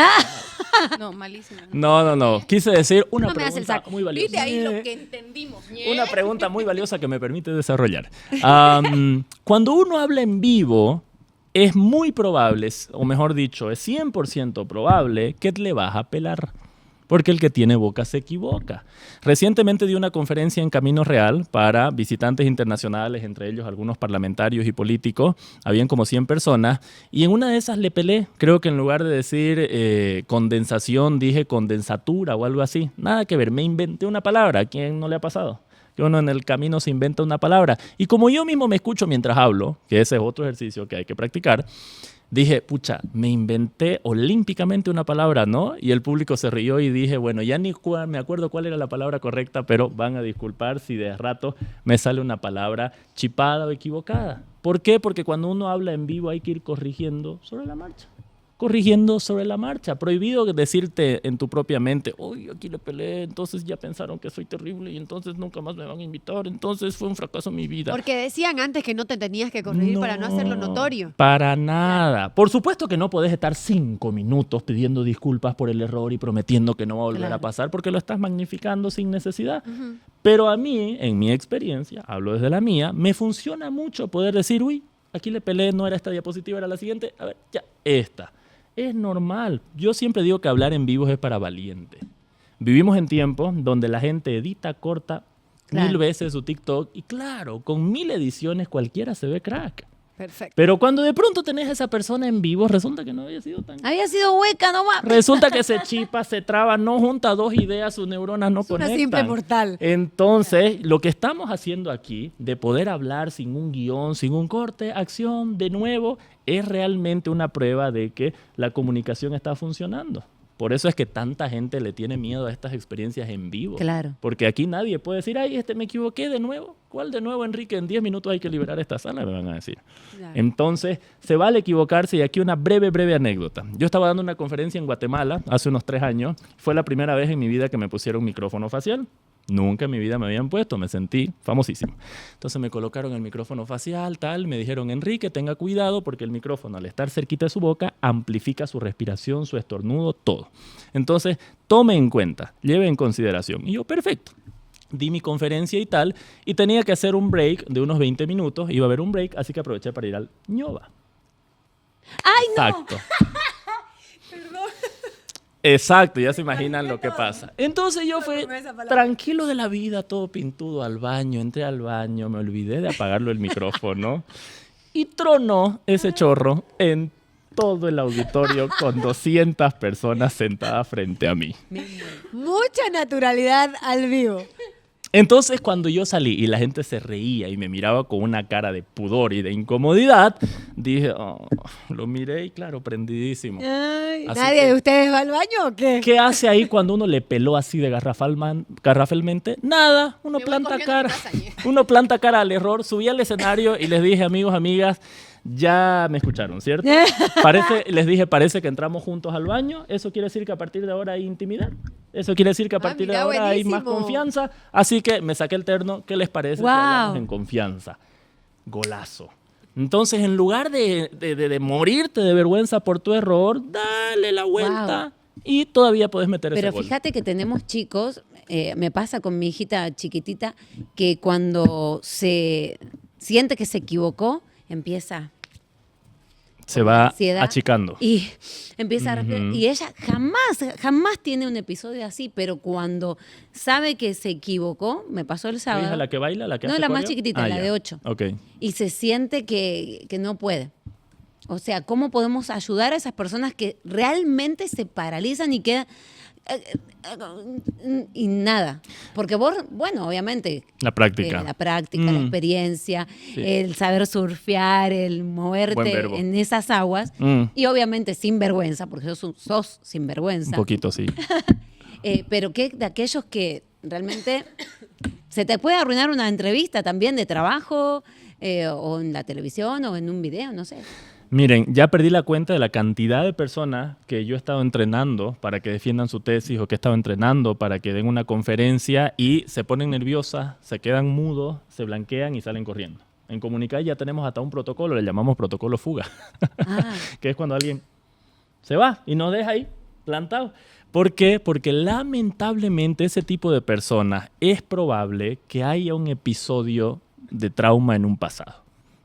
No, malísimo. No. Quise decir una No me hace el pregunta saco. muy valiosa. Viste ahí lo que entendimos, ñe. Una pregunta muy valiosa que me permite desarrollar. Cuando uno habla en vivo, es muy probable, o mejor dicho, es 100% probable que le vas a pelar. Porque el que tiene boca se equivoca. Recientemente di una conferencia en Camino Real para visitantes internacionales, entre ellos algunos parlamentarios y políticos. Habían como 100 personas. Y en una de esas le pelé. Creo que en lugar de decir condensación, dije condensatura o algo así. Nada que ver. Me inventé una palabra. ¿A quién no le ha pasado? Que uno en el camino se inventa una palabra. Y como yo mismo me escucho mientras hablo, que ese es otro ejercicio que hay que practicar, dije, pucha, me inventé olímpicamente una palabra, ¿no? Y el público se rió y dije, bueno, ya ni me acuerdo cuál era la palabra correcta, pero van a disculpar si de rato me sale una palabra chipada o equivocada. ¿Por qué? Porque cuando uno habla en vivo hay que ir corrigiendo sobre la marcha. Corrigiendo sobre la marcha. Prohibido decirte en tu propia mente, uy, aquí le peleé, entonces ya pensaron que soy terrible y entonces nunca más me van a invitar, entonces fue un fracaso en mi vida. Porque decían antes que no te tenías que corregir para no hacerlo notorio. Para nada. Por supuesto que no podés estar 5 minutos pidiendo disculpas por el error y prometiendo que no va a volver Claro. a pasar porque lo estás magnificando sin necesidad. Pero a mí, en mi experiencia, hablo desde la mía, me funciona mucho poder decir, uy, aquí le peleé, no era esta diapositiva, era la siguiente, a ver, ya, esta. Es normal. Yo siempre digo que hablar en vivo es para valientes. Vivimos en tiempos donde la gente edita, corta Claro. 1000 veces su TikTok y claro, con 1000 ediciones cualquiera se ve crack. Perfecto. Pero cuando de pronto tenés a esa persona en vivo, resulta que no había sido tan... Había sido hueca nomás. Resulta que se chipa, se traba, no junta dos ideas, sus neuronas no Es una conectan. simple mortal. Entonces, lo que estamos haciendo aquí, de poder hablar sin un guión, sin un corte, acción, de nuevo, es realmente una prueba de que la comunicación está funcionando. Por eso es que tanta gente le tiene miedo a estas experiencias en vivo. Claro. Porque aquí nadie puede decir, ay, me equivoqué de nuevo. ¿Cuál de nuevo, Enrique? En 10 minutos hay que liberar esta sala, me van a decir. Claro. Entonces, se vale equivocarse y aquí una breve anécdota. Yo estaba dando una conferencia en Guatemala hace unos 3 años. Fue la primera vez en mi vida que me pusieron micrófono facial. Nunca en mi vida me habían puesto, me sentí famosísimo. Entonces me colocaron el micrófono facial, tal, me dijeron, Enrique, tenga cuidado porque el micrófono al estar cerquita de su boca amplifica su respiración, su estornudo, todo. Entonces, tome en cuenta, lleve en consideración. Y yo, perfecto. Di mi conferencia y tal, y tenía que hacer un break de unos 20 minutos, iba a haber un break, así que aproveché para ir al ñoba. ¡Ay, no! Exacto. Exacto, ya se imaginan lo que pasa. Entonces yo fui tranquilo de la vida, todo pintudo al baño, entré al baño, me olvidé de apagarlo el micrófono y tronó ese chorro en todo el auditorio con 200 personas sentadas frente a mí. Mucha naturalidad al vivo. Entonces, cuando yo salí y la gente se reía y me miraba con una cara de pudor y de incomodidad, dije, oh, lo miré y claro, prendidísimo. Ay, Así ¿nadie que- de ustedes va al baño o qué? ¿Qué hace ahí cuando uno le peló así de garrafalmente? Nada, uno Me voy planta corriendo a mi cara. casa, ñe. Uno planta cara al error. Subí al escenario y les dije, amigos, amigas, ya me escucharon, ¿cierto? Les dije, parece que entramos juntos al baño. Eso quiere decir que a partir de ahora hay intimidad. Eso quiere decir que a partir de mira, ahora hay más buenísimo. confianza. Así que me saqué el terno. ¿Qué les parece si Wow. hablamos en confianza? Golazo. Entonces, en lugar de morirte de vergüenza por tu error, dale la vuelta y todavía puedes meter ese Pero gol. fíjate que tenemos chicos, me pasa con mi hijita chiquitita, que cuando se siente que se equivocó, empieza Se va ansiedad achicando. y empieza a respirar. Ujú. Y ella jamás tiene un episodio así, pero cuando sabe que se equivocó, me pasó el ¿Tu sábado. hija la que baila, la que No, hace la más coreo? chiquitita, la ya. de 8. Ok. Y se siente que no puede. O sea, ¿cómo podemos ayudar a esas personas que realmente se paralizan y quedan y nada? Porque vos, bueno, obviamente, La práctica. la práctica, la Mm. experiencia, Sí. el saber surfear, el Buen moverte verbo. en esas aguas Mm. y obviamente sin vergüenza, porque sos sinvergüenza. Un poquito, sí. Pero que de aquellos que realmente se te puede arruinar una entrevista también de trabajo o en la televisión o en un video, no sé. Miren, ya perdí la cuenta de la cantidad de personas que yo he estado entrenando para que defiendan su tesis o que he estado entrenando para que den una conferencia y se ponen nerviosas, se quedan mudos, se blanquean y salen corriendo. En Comunicar ya tenemos hasta un protocolo, le llamamos protocolo fuga, Ah, que es cuando alguien se va y nos deja ahí plantados. ¿Por qué? Porque lamentablemente ese tipo de personas es probable que haya un episodio de trauma en un pasado.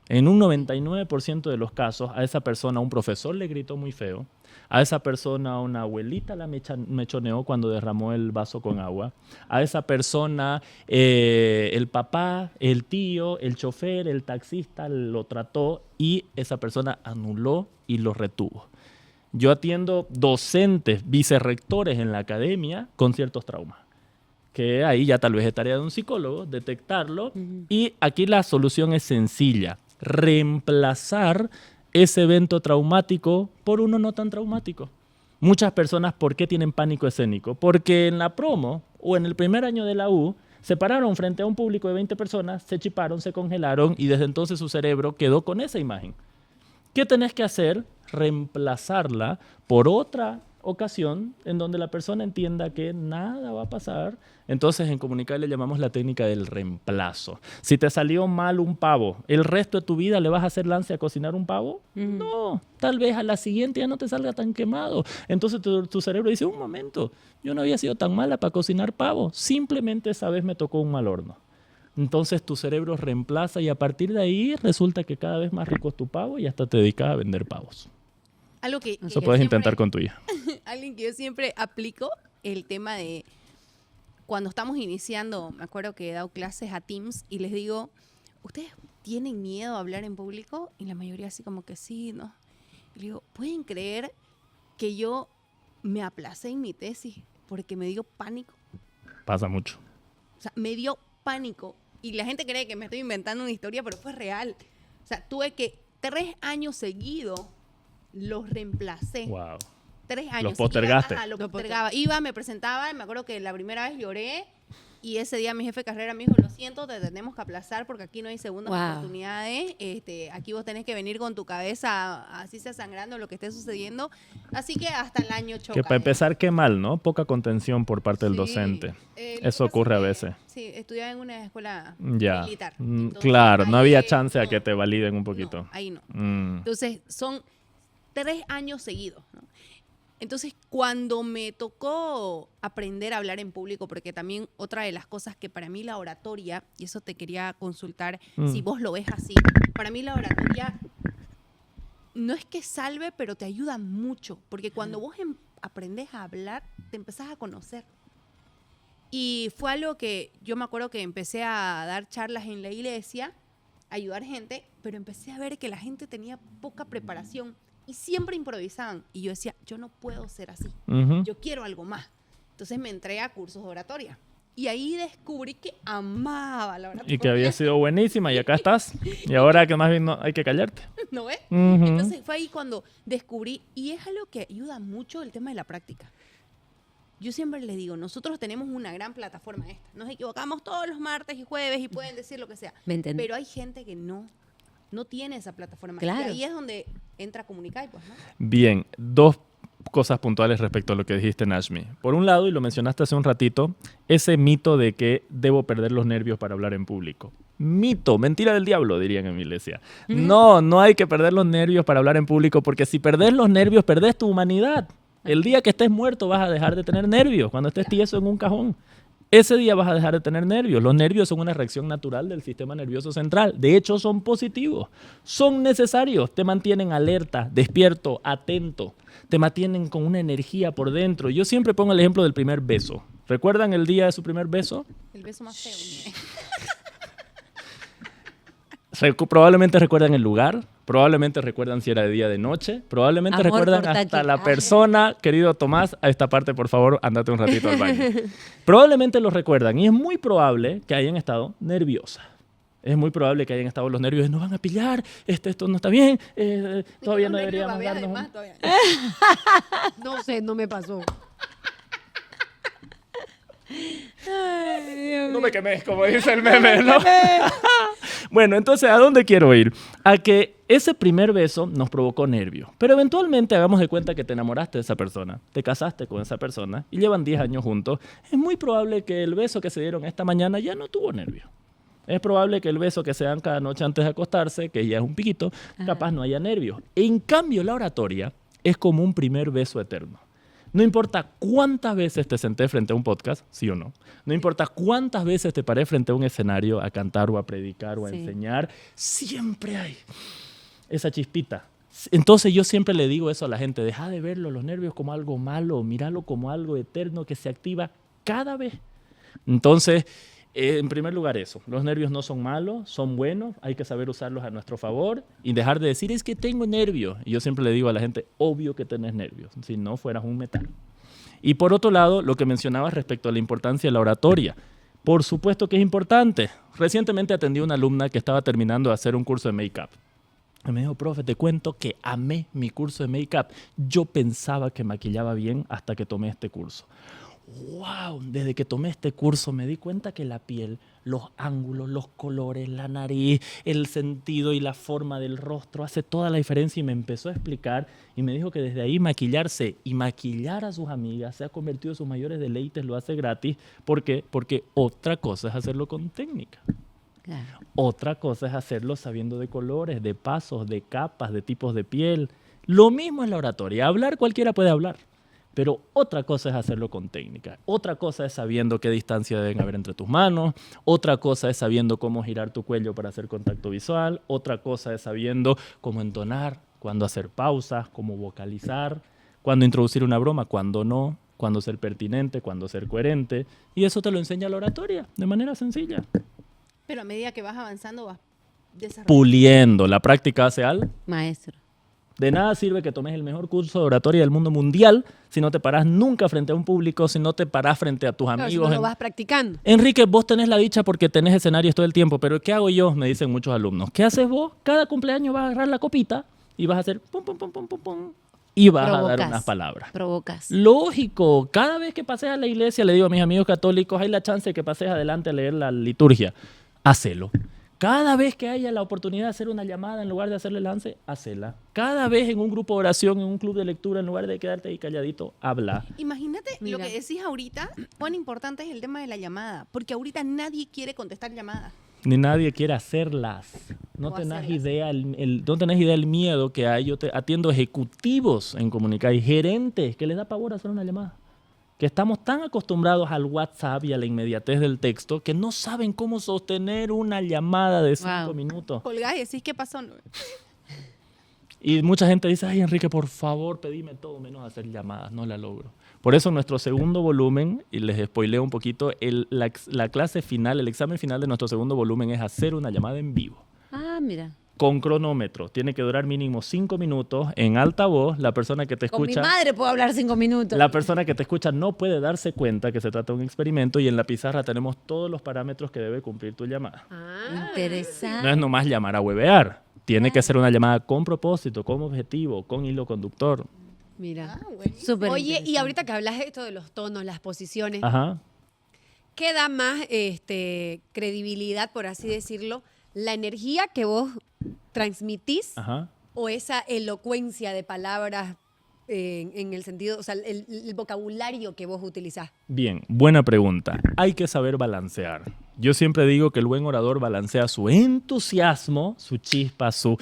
En un 99% de los casos, a esa persona un profesor le gritó muy feo, a esa persona una abuelita la mechoneó cuando derramó el vaso con agua, a esa persona el papá, el tío, el chofer, el taxista lo trató y esa persona anuló y lo retuvo. Yo atiendo docentes, vicerrectores en la academia con ciertos traumas, que ahí ya tal vez es tarea de un psicólogo detectarlo. Y aquí la solución es sencilla: reemplazar ese evento traumático por uno no tan traumático. Muchas personas, ¿por qué tienen pánico escénico? Porque en la promo o en el primer año de la U se pararon frente a un público de 20 personas, se chiparon, se congelaron y desde entonces su cerebro quedó con esa imagen. ¿Qué tenés que hacer? Reemplazarla por otra ocasión en donde la persona entienda que nada va a pasar. Entonces, en Comunicar le llamamos la técnica del reemplazo. Si te salió mal un pavo, ¿el resto de tu vida le vas a hacer lance a cocinar un pavo? No, tal vez a la siguiente ya no te salga tan quemado. Entonces tu cerebro dice, un momento, yo no había sido tan mala para cocinar pavo, simplemente esa vez me tocó un mal horno. Entonces tu cerebro reemplaza y a partir de ahí resulta que cada vez más rico es tu pavo y hasta te dedicas a vender pavos. Algo que Eso que puedes siempre- intentar con tu hija. Alguien que yo siempre aplico, el tema de cuando estamos iniciando, me acuerdo que he dado clases a Teams y les digo, ¿ustedes tienen miedo a hablar en público? Y la mayoría así como que sí, ¿no? Y le digo, ¿pueden creer que yo me aplacé en mi tesis porque me dio pánico? Pasa mucho. O sea, me dio pánico. Y la gente cree que me estoy inventando una historia, pero fue real. O sea, tuve que 3 años seguidos los reemplacé. Wow. 3 años. Los postergaste. Lo postergaba. Iba, me presentaba, y me acuerdo que la primera vez lloré Y ese día mi jefe de carrera me dijo, lo siento, te tenemos que aplazar porque aquí no hay segundas Wow. oportunidades. Aquí vos tenés que venir con tu cabeza, así sea sangrando lo que esté sucediendo. Así que hasta el año choca. Que para empezar, qué mal, ¿no? Poca contención por parte del Sí. docente. Lo que Eso pasa ocurre a es que, veces. Sí, estudiaba en una escuela Ya. militar. Mm, Entonces, claro, no ahí había es- chance a no, que te validen un no, poquito. ahí no. Mm. Entonces, son 3 años seguidos, ¿no? Entonces, cuando me tocó aprender a hablar en público, porque también otra de las cosas que para mí la oratoria, y eso te quería consultar si vos lo ves así, para mí la oratoria no es que salve, pero te ayuda mucho, porque cuando vos aprendes a hablar, te empezás a conocer. Y fue algo que yo me acuerdo que empecé a dar charlas en la iglesia, a ayudar gente, pero empecé a ver que la gente tenía poca preparación y siempre improvisaban. Y yo decía, yo no puedo ser así, Ujú. yo quiero algo más. Entonces me entré a cursos de oratoria. Y ahí descubrí que amaba la oratoria. Y que había sido buenísima y acá estás. Y ahora que más bien no, hay que callarte. ¿No ves? Ujú. Entonces fue ahí cuando descubrí, y es algo que ayuda mucho el tema de la práctica. Yo siempre les digo, nosotros tenemos una gran plataforma esta. Nos equivocamos todos los martes y jueves y pueden decir lo que sea. ¿Me entendés? Pero hay gente que no tiene esa plataforma. Claro. Y ahí es donde entra Comunicai, pues, ¿no? Bien, dos cosas puntuales respecto a lo que dijiste, Nashmi. Por un lado, y lo mencionaste hace un ratito, ese mito de que debo perder los nervios para hablar en público. Mito, mentira del diablo, dirían en mi iglesia. No, no hay que perder los nervios para hablar en público, porque si perdés los nervios, perdés tu humanidad. El día que estés muerto vas a dejar de tener nervios, cuando estés tieso en un cajón. Ese día vas a dejar de tener nervios. Los nervios son una reacción natural del sistema nervioso central. De hecho, son positivos. Son necesarios. Te mantienen alerta, despierto, atento. Te mantienen con una energía por dentro. Yo siempre pongo el ejemplo del primer beso. ¿Recuerdan el día de su primer beso? El beso más feo. Probablemente recuerdan el lugar, probablemente recuerdan si era de día o de noche, probablemente Amor, recuerdan corta hasta aquí. la Ay. persona, querido Tomás, a esta parte por favor, andate un ratito al baño. Probablemente lo recuerdan y es muy probable que hayan estado nerviosas. Es muy probable que hayan estado los nervios de nos van a pillar, esto no está bien, todavía no deberíamos darnos... No sé, no me pasó. No me quemes, como dice el meme, ¿no? Bueno, entonces, ¿a dónde quiero ir? A que ese primer beso nos provocó nervios. Pero eventualmente hagamos de cuenta que te enamoraste de esa persona, te casaste con esa persona y llevan 10 años juntos. Es muy probable que el beso que se dieron esta mañana ya no tuvo nervios. Es probable que el beso que se dan cada noche antes de acostarse, que ya es un piquito, capaz no haya nervios. En cambio, la oratoria es como un primer beso eterno. No importa cuántas veces te senté frente a un podcast, sí o no. No importa cuántas veces te paré frente a un escenario a cantar o a predicar o a Sí. enseñar, siempre hay esa chispita. Entonces yo siempre le digo eso a la gente, deja de verlo, los nervios como algo malo, míralo como algo eterno que se activa cada vez. Entonces, en primer lugar eso, los nervios no son malos, son buenos, hay que saber usarlos a nuestro favor y dejar de decir, es que tengo nervios. Y yo siempre le digo a la gente, obvio que tenés nervios, si no fueras un metal. Y por otro lado, lo que mencionabas respecto a la importancia de la oratoria. Por supuesto que es importante. Recientemente atendí a una alumna que estaba terminando de hacer un curso de make-up. Y me dijo, profe, te cuento que amé mi curso de make-up. Yo pensaba que maquillaba bien hasta que tomé este curso. ¡Wow! Desde que tomé este curso me di cuenta que la piel, los ángulos, los colores, la nariz, el sentido y la forma del rostro hace toda la diferencia y me empezó a explicar y me dijo que desde ahí maquillarse y maquillar a sus amigas se ha convertido en sus mayores deleites, lo hace gratis. ¿Por qué? Porque otra cosa es hacerlo con técnica. Claro. Otra cosa es hacerlo sabiendo de colores, de pasos, de capas, de tipos de piel. Lo mismo es la oratoria. Hablar cualquiera puede hablar. Pero otra cosa es hacerlo con técnica. Otra cosa es sabiendo qué distancia deben haber entre tus manos. Otra cosa es sabiendo cómo girar tu cuello para hacer contacto visual. Otra cosa es sabiendo cómo entonar, cuándo hacer pausas, cómo vocalizar, cuándo introducir una broma, cuándo no, cuándo ser pertinente, cuándo ser coherente. Y eso te lo enseña la oratoria de manera sencilla. Pero a medida que vas avanzando, vas desarrollando. Puliendo. La práctica hace al... Maestro. De nada sirve que tomes el mejor curso de oratoria del mundo mundial si no te parás nunca frente a un público, si no te parás frente a tus Claro, si amigos. no lo vas practicando. Enrique, vos tenés la dicha porque tenés escenarios todo el tiempo, pero ¿qué hago yo? Me dicen muchos alumnos. ¿Qué haces vos? Cada cumpleaños vas a agarrar la copita y vas a hacer pum, pum, pum, pum, pum, pum. y vas a dar Provocas. unas palabras. Provocas. Lógico, cada vez que pases a la iglesia, le digo a mis amigos católicos, hay la chance de que pases adelante a leer la liturgia. Hacelo. Cada vez que haya la oportunidad de hacer una llamada en lugar de hacerle lance, hacela. Cada vez en un grupo de oración, en un club de lectura, en lugar de quedarte ahí calladito, habla. Imagínate Mira. lo que decís ahorita, cuán importante es el tema de la llamada, porque ahorita nadie quiere contestar llamadas. Ni nadie quiere hacerlas. No O tenés hacerlas. idea no tenés idea del miedo que hay. Yo atiendo ejecutivos en comunicar y gerentes que les da pavor hacer una llamada. Que estamos tan acostumbrados al WhatsApp y a la inmediatez del texto que no saben cómo sostener una llamada de 5 Wow. minutos. Colgás y decís, ¿qué pasó? Y mucha gente dice, ay Enrique, por favor, pedime todo menos hacer llamadas, no la logro. Por eso nuestro segundo volumen, y les spoileo un poquito, la clase final, el examen final de nuestro segundo volumen es hacer una llamada en vivo. Ah, mira. Con cronómetro. Tiene que durar mínimo 5 minutos en alta voz. La persona que te Con mi escucha... madre puedo hablar 5 minutos. La persona que te escucha no puede darse cuenta que se trata de un experimento y en la pizarra tenemos todos los parámetros que debe cumplir tu llamada. Interesante. No es nomás llamar a huevear. Tiene que ser una llamada con propósito, con objetivo, con hilo conductor. Mira. Ah, buenísimo. Súper Oye, y interesante. ahorita que hablas de esto de los tonos, las posiciones, Ajá. ¿qué da más credibilidad, por así decirlo? ¿La energía que vos transmitís Ajá. o esa elocuencia de palabras en el sentido, o sea, el vocabulario que vos utilizás? Bien, buena pregunta. Hay que saber balancear. Yo siempre digo que el buen orador balancea su entusiasmo, su chispa, su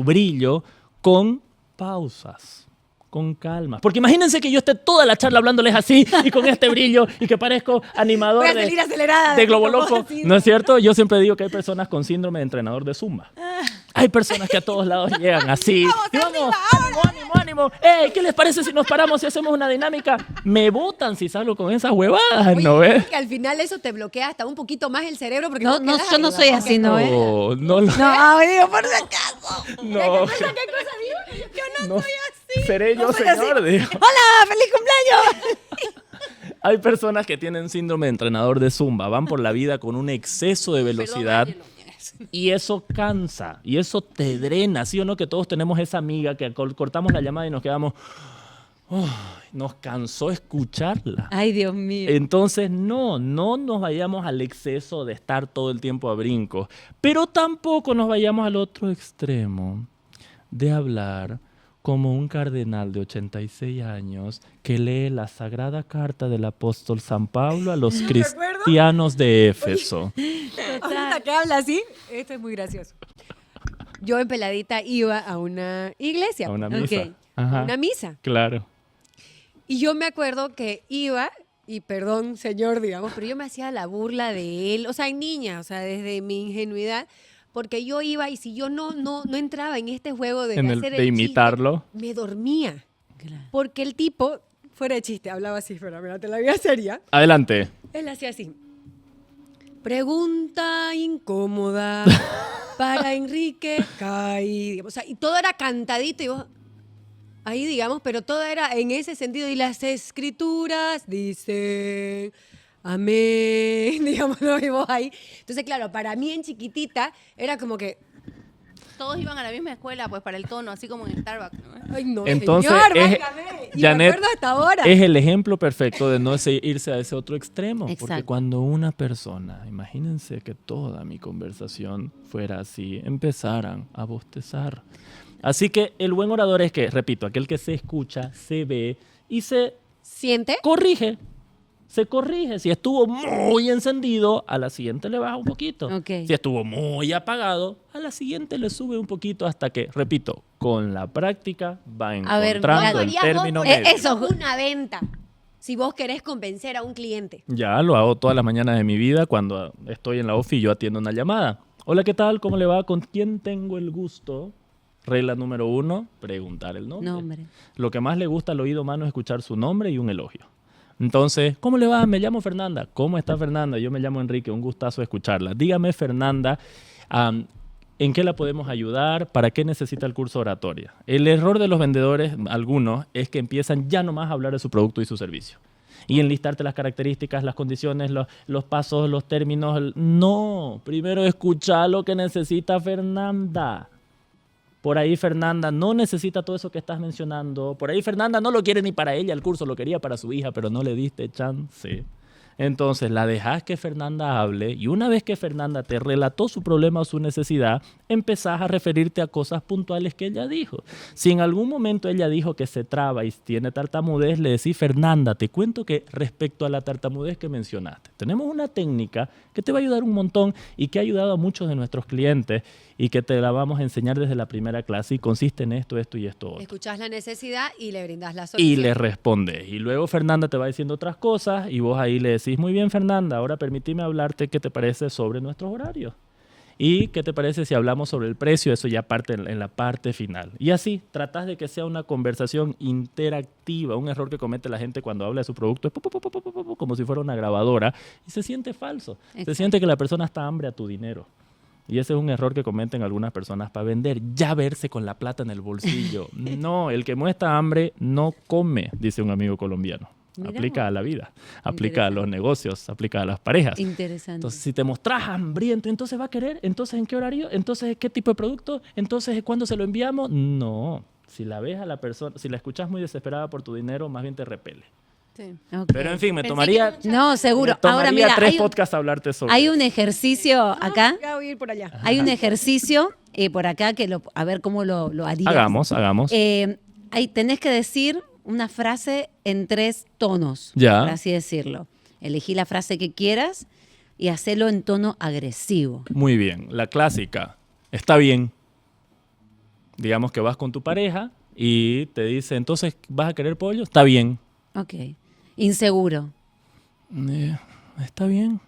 brillo, con pausas, con calma. Porque imagínense que yo esté toda la charla hablándoles así y con este brillo y que parezco animador Voy a salir acelerada. de Globo como Loco. así. ¿No es cierto? Yo siempre digo que hay personas con síndrome de entrenador de Zumba. Hay personas que a todos lados llegan así. Y vamos, ánimo, ánimo, ánimo. Ey, ¿qué les parece si nos paramos y hacemos una dinámica? Me botan si salgo con esas huevadas, Oye, ¿no ves? que al final eso te bloquea hasta un poquito más el cerebro porque No, vos no, quedás yo no arriba. soy así, ¿no? No, no lo... No, digo, por si acaso. No, ¿Qué cosa digo? Yo no no. soy así. Seré yo, soy así. señor, digo. ¡Hola! ¡Feliz cumpleaños! Hay personas que tienen síndrome de entrenador de Zumba, van por la vida con un exceso de velocidad y eso cansa y eso te drena, ¿sí o no? Que todos tenemos esa amiga que cortamos la llamada y nos quedamos, "Ay, nos cansó escucharla". Ay, Dios mío. Entonces, no nos vayamos al exceso de estar todo el tiempo a brincos, pero tampoco nos vayamos al otro extremo de hablar como un cardenal de 86 años que lee la sagrada carta del apóstol San Pablo a los cristianos de Éfeso. Ahorita que habla así, esto es muy gracioso. Yo en Peladita iba a una iglesia, A una Ok. misa. a Ajá, una misa. claro. Y yo me acuerdo que iba, y perdón, señor, digamos, pero yo me hacía la burla de él, o sea, en niña, o sea, desde mi ingenuidad, porque yo iba y si yo no entraba en este juego de En hacer de el imitarlo. chiste, me dormía. Claro. Porque el tipo, fuera de chiste, hablaba así, pero mira, te la vida seria. Adelante. Él hacía así. Pregunta incómoda para Enrique Cay. O sea, y todo era cantadito y vos... Ahí, digamos, pero todo era en ese sentido. Y las escrituras dicen... Amén. Digamos, ¿no? Y vos ahí. Entonces, claro, para mí en chiquitita era como que... Todos iban a la misma escuela, pues, para el tono, así como en Starbucks, ¿no? Ay, no, Entonces, señor, es- válgame. Y Janet, me acuerdo hasta ahora. Es el ejemplo perfecto de no irse a ese otro extremo. Porque Exacto. cuando una persona, imagínense que toda mi conversación fuera así, empezaran a bostezar. Así que el buen orador es que, repito, aquel que se escucha, se ve y se ¿Siente? corrige. Se corrige. Si estuvo muy encendido, a la siguiente le baja un poquito. Ok. Si estuvo muy apagado, a la siguiente le sube un poquito hasta que, repito, con la práctica va A ver, encontrando el harías término vos, medio. eso. una venta. Si vos querés convencer a un cliente. Ya lo hago todas las mañanas de mi vida cuando estoy en la ofi y yo atiendo una llamada. Hola, ¿qué tal? ¿Cómo le va? ¿Con quién tengo el gusto? Regla número 1, preguntar el nombre. Nombre. Lo que más le gusta al oído humano es escuchar su nombre y un elogio. Entonces, ¿cómo le va? Me llamo Fernanda. ¿Cómo está Fernanda? Yo me llamo Enrique. Un gustazo escucharla. Dígame, Fernanda, ¿en qué la podemos ayudar? ¿Para qué necesita el curso de oratoria? El error de los vendedores, algunos, es que empiezan ya nomás a hablar de su producto y su servicio. Y enlistarte las características, las condiciones, los pasos, los términos. No, primero escucha lo que necesita Fernanda. Por ahí Fernanda no necesita todo eso que estás mencionando. Por ahí Fernanda no lo quiere ni para ella el curso, lo quería para su hija, pero no le diste chance. Entonces la dejas que Fernanda hable y una vez que Fernanda te relató su problema o su necesidad, empezás a referirte a cosas puntuales que ella dijo. Si en algún momento ella dijo que se traba y tiene tartamudez, le decís, Fernanda, te cuento que respecto a la tartamudez que mencionaste, tenemos una técnica que te va a ayudar un montón y que ha ayudado a muchos de nuestros clientes y que te la vamos a enseñar desde la primera clase y consiste en esto, esto y esto otro. Escuchás la necesidad y le brindás la Y solución. le respondes. Y luego Fernanda te va diciendo otras cosas y vos ahí le decís, muy bien Fernanda, ahora permíteme hablarte qué te parece sobre nuestros horarios. Y qué te parece si hablamos sobre el precio, eso ya parte en la parte final. Y así, tratás de que sea una conversación interactiva. Un error que comete la gente cuando habla de su producto es como si fuera una grabadora y se siente falso. Exacto. Se siente que la persona está hambre a tu dinero. Y ese es un error que cometen algunas personas para vender, ya verse con la plata en el bolsillo. No, el que muestra hambre no come, dice un amigo colombiano. Mirá Aplica vos. a la vida, aplica a los negocios, aplica a las parejas. Interesante. Entonces, si te mostrás hambriento, entonces va a querer, entonces ¿en qué horario? Entonces ¿qué tipo de producto? Entonces ¿cuándo se lo enviamos? No, si la ves a la persona, si la escuchas muy desesperada por tu dinero, más bien te repele. Sí. Ok. Pero en fin, me Pensé tomaría, que No, seguro. me tomaría Ahora mira, 3 podcasts hablarte sobre hay eso. un ejercicio acá. Ya voy a ir por allá. Hay un ejercicio por acá que a ver cómo lo harías. Hagamos. Ahí tenés que decir una frase en 3 tonos, Ya. por así decirlo. Elegí la frase que quieras y hacelo en tono agresivo. Muy bien, la clásica, está bien. Digamos que vas con tu pareja y te dice, entonces, ¿vas a querer pollo? Está bien. Ok. Inseguro. Está bien.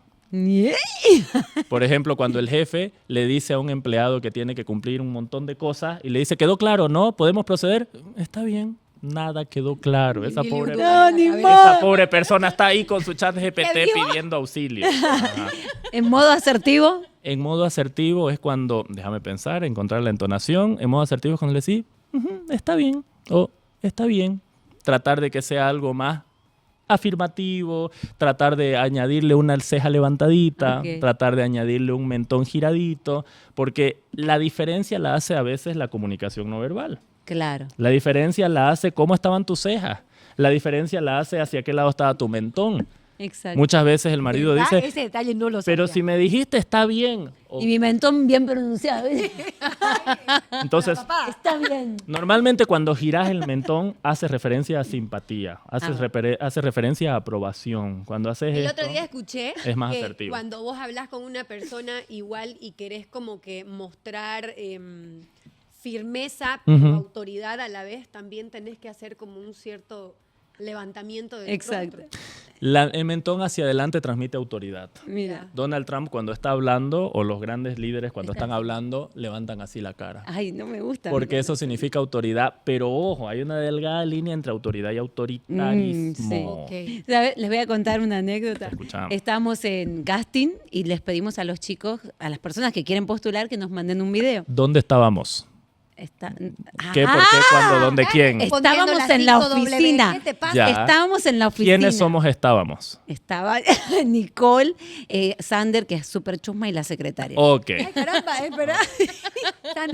Por ejemplo, cuando el jefe le dice a un empleado que tiene que cumplir un montón de cosas y le dice, ¿quedó claro? ¿No? ¿Podemos proceder? Está bien. Nada quedó claro. Esa pobre, esa pobre persona está ahí con su chat GPT pidiendo auxilio. Ajá. En modo asertivo. En modo asertivo es cuando, déjame pensar, encontrar la entonación. En modo asertivo es cuando le decís, "Ujú, está bien, o está bien". Tratar de que sea algo más afirmativo, tratar de añadirle una ceja levantadita, Ok. tratar de añadirle un mentón giradito, porque la diferencia la hace a veces la comunicación no verbal. Claro. La diferencia la hace cómo estaban tus cejas. La diferencia la hace hacia qué lado estaba tu mentón. Exacto. Muchas veces el marido ¿Verdad? dice, Ese detalle no lo pero sabía. si me dijiste está bien. O- Y mi mentón bien pronunciado. entonces, Está bien. normalmente cuando giras el mentón hace referencia a simpatía, hace referencia a aprobación. Cuando haces El esto, otro día escuché es más que asertivo. cuando vos hablas con una persona igual y querés como que mostrar firmeza, Ujú. pero autoridad a la vez, también tenés que hacer como un cierto levantamiento del Exacto. rostro. el mentón hacia adelante transmite autoridad. Mira. Donald Trump cuando está hablando, o los grandes líderes cuando están hablando, levantan así la cara. Ay, no me gusta. Porque eso significa autoridad, pero ojo, hay una delgada línea entre autoridad y autoritarismo. sí. ¿Sabe? Les voy a contar una anécdota. Te escuchamos. Estábamos en casting y les pedimos a los chicos, a las personas que quieren postular, que nos manden un video. ¿Dónde estábamos? Está- ¿Qué, por qué, cuándo, dónde, quién? Respondiendo Estábamos la en la 5W. oficina. ¿Qué te pasa? Ya. Estábamos en la oficina. ¿Quiénes somos estábamos? Estaba Nicole, Sander, que es súper chusma, y la secretaria. Ok. Ay, caramba, espera.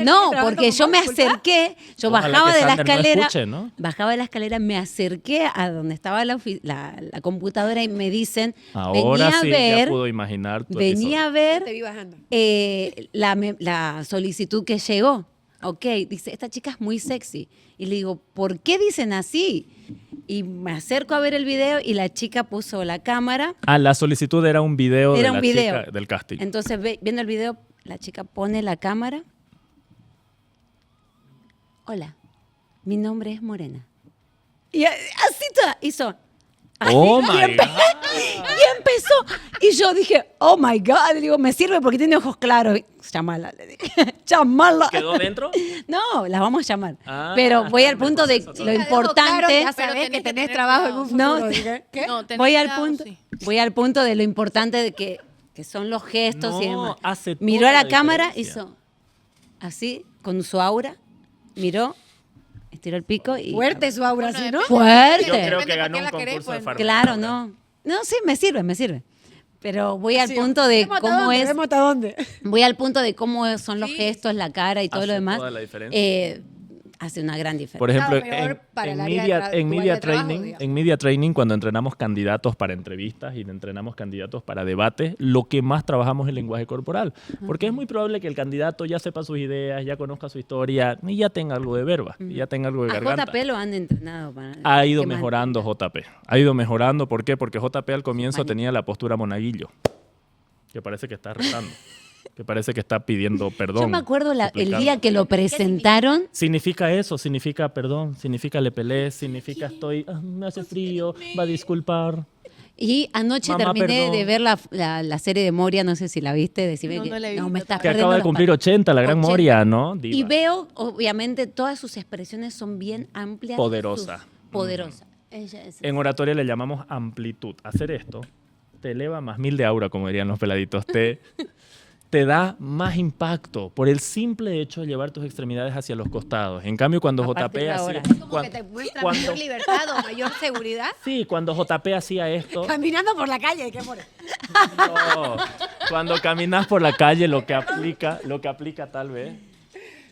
No, porque yo me acerqué, yo Ojalá bajaba que de la Sander no escalera, escuche, ¿no? bajaba de la escalera, me acerqué a donde estaba la computadora y me dicen, Ahora venía sí, a ver, ya puedo imaginar tu venía a Te ver vi bajando. la solicitud que llegó. Ok, dice, esta chica es muy sexy. Y le digo, ¿por qué dicen así? Y me acerco a ver el video y la chica puso la cámara. La solicitud era un video Era de un la video. chica del casting. Entonces, viendo el video, la chica pone la cámara. Hola, mi nombre es Morena. Y así hizo. Oh y my empe- God. Y empezó. Y yo dije, oh my God. Le digo, me sirve porque tiene ojos claros. Llámala, le dije. Llámala. ¿Quedó dentro? No, la vamos a llamar. Ah, Pero voy al está en el punto de proceso lo todavía. importante. Ya Pero sabés tenés que que tenés tener trabajo en un futuro. No, dije, ¿qué? No, tenés voy al cuidado, punto. sí. Voy al punto de lo importante de que son los gestos y No, demás. hace toda Miró a la la cámara, diferencia. hizo así, con su aura, miró, estiró el pico y. Fuerte su aura, ¿sí, no? Yo ¡Fuerte! creo Depende que por ganó qué un la querés, concurso de pues. farándula. Claro, no. No, sí, me sirve, me sirve. Pero voy al Sí, punto de vemos hasta cómo dónde, es. vemos hasta dónde. Voy al punto de cómo son los Sí. gestos, la cara y todo Hace lo demás. toda la diferencia. Hace una gran diferencia. Por ejemplo, Claro, mejor para en el área de media, tu en área media de trabajo, training, digamos. en media training, cuando entrenamos candidatos para entrevistas y entrenamos candidatos para debates, lo que más trabajamos es el lenguaje corporal. Porque es muy probable que el candidato ya sepa sus ideas, ya conozca su historia y ya tenga algo de verba, y ya tenga algo de A garganta. JP lo han entrenado para Ha ido que mejorando mantenga. JP. Ha ido mejorando. ¿Por qué? Porque JP al comienzo Manito. tenía la postura monaguillo. Que parece que está rezando. Que parece que está pidiendo perdón. Yo me acuerdo el suplicando. día que lo presentaron. Significa eso, significa perdón, significa le peleé, significa me hace frío, va a disculpar. Y anoche Mamá, terminé perdón. de ver la serie de Moria, no sé si la viste, decime No, que no la he no, visto me estás Que perdiendo acaba de los cumplir palos. 80, la gran 80. Moria, ¿no? Diva. Y veo, obviamente, todas sus expresiones son bien amplias. Poderosa. Poderosa. Ella es En oratoria le llamamos amplitud. Hacer esto te eleva más 1000 de aura, como dirían los peladitos. Te da más impacto por el simple hecho de llevar tus extremidades hacia los costados. En cambio, cuando A partir JP de hacía... ahora. Como que te muestra cuando- mayor libertad o mayor seguridad. Sí, cuando JP hacía esto... Caminando por la calle, ¿qué more? No, cuando caminas por la calle lo que aplica tal vez.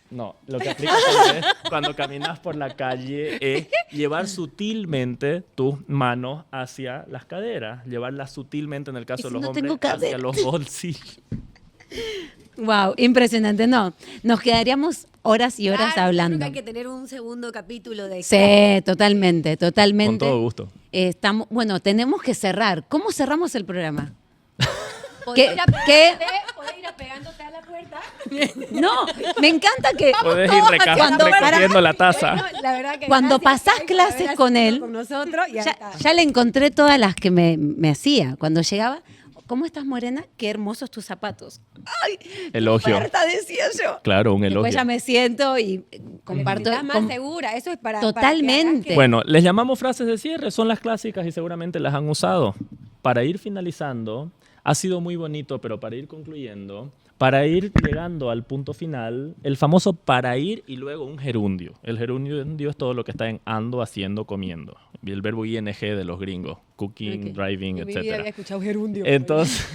No, lo que aplica tal vez cuando caminas por la calle es llevar sutilmente tus manos hacia las caderas, llevarlas sutilmente en el caso ¿Y de si los no hombres tengo hacia cadera? los bolsillos. Wow, impresionante. No, nos quedaríamos horas y horas Claro, yo hablando. creo que hay que tener un segundo capítulo de... Sí, totalmente, totalmente. Con todo gusto. Estamos, bueno, tenemos que cerrar. ¿Cómo cerramos el programa? ¿Podés ¿Qué- ir, qué? podés ir apegándote a la puerta? No, me encanta que Puedes ir cuando- recogiendo la taza. Bueno, la verdad que Cuando gracias, pasás Kai, por clases haber con asistido él, con nosotros y ya, hasta- ya le encontré todas las que me hacía. Cuando llegaba, ¿cómo estás, Morena? Qué hermosos tus zapatos. ¡Ay! Elogio. Fuerza, decía yo. Claro, un elogio. Después ya me siento y comparto. Estás más segura, eso es para... Totalmente. Para Bueno, les llamamos frases de cierre, son las clásicas y seguramente las han usado. Para ir finalizando, ha sido muy bonito, pero para ir concluyendo, para ir llegando al punto final, el famoso para ir y luego un gerundio. El gerundio es todo lo que está en ando, haciendo, comiendo. Y el verbo ing de los gringos, cooking, Ok. driving, en mi vida había etc. escuchado gerundio. Entonces,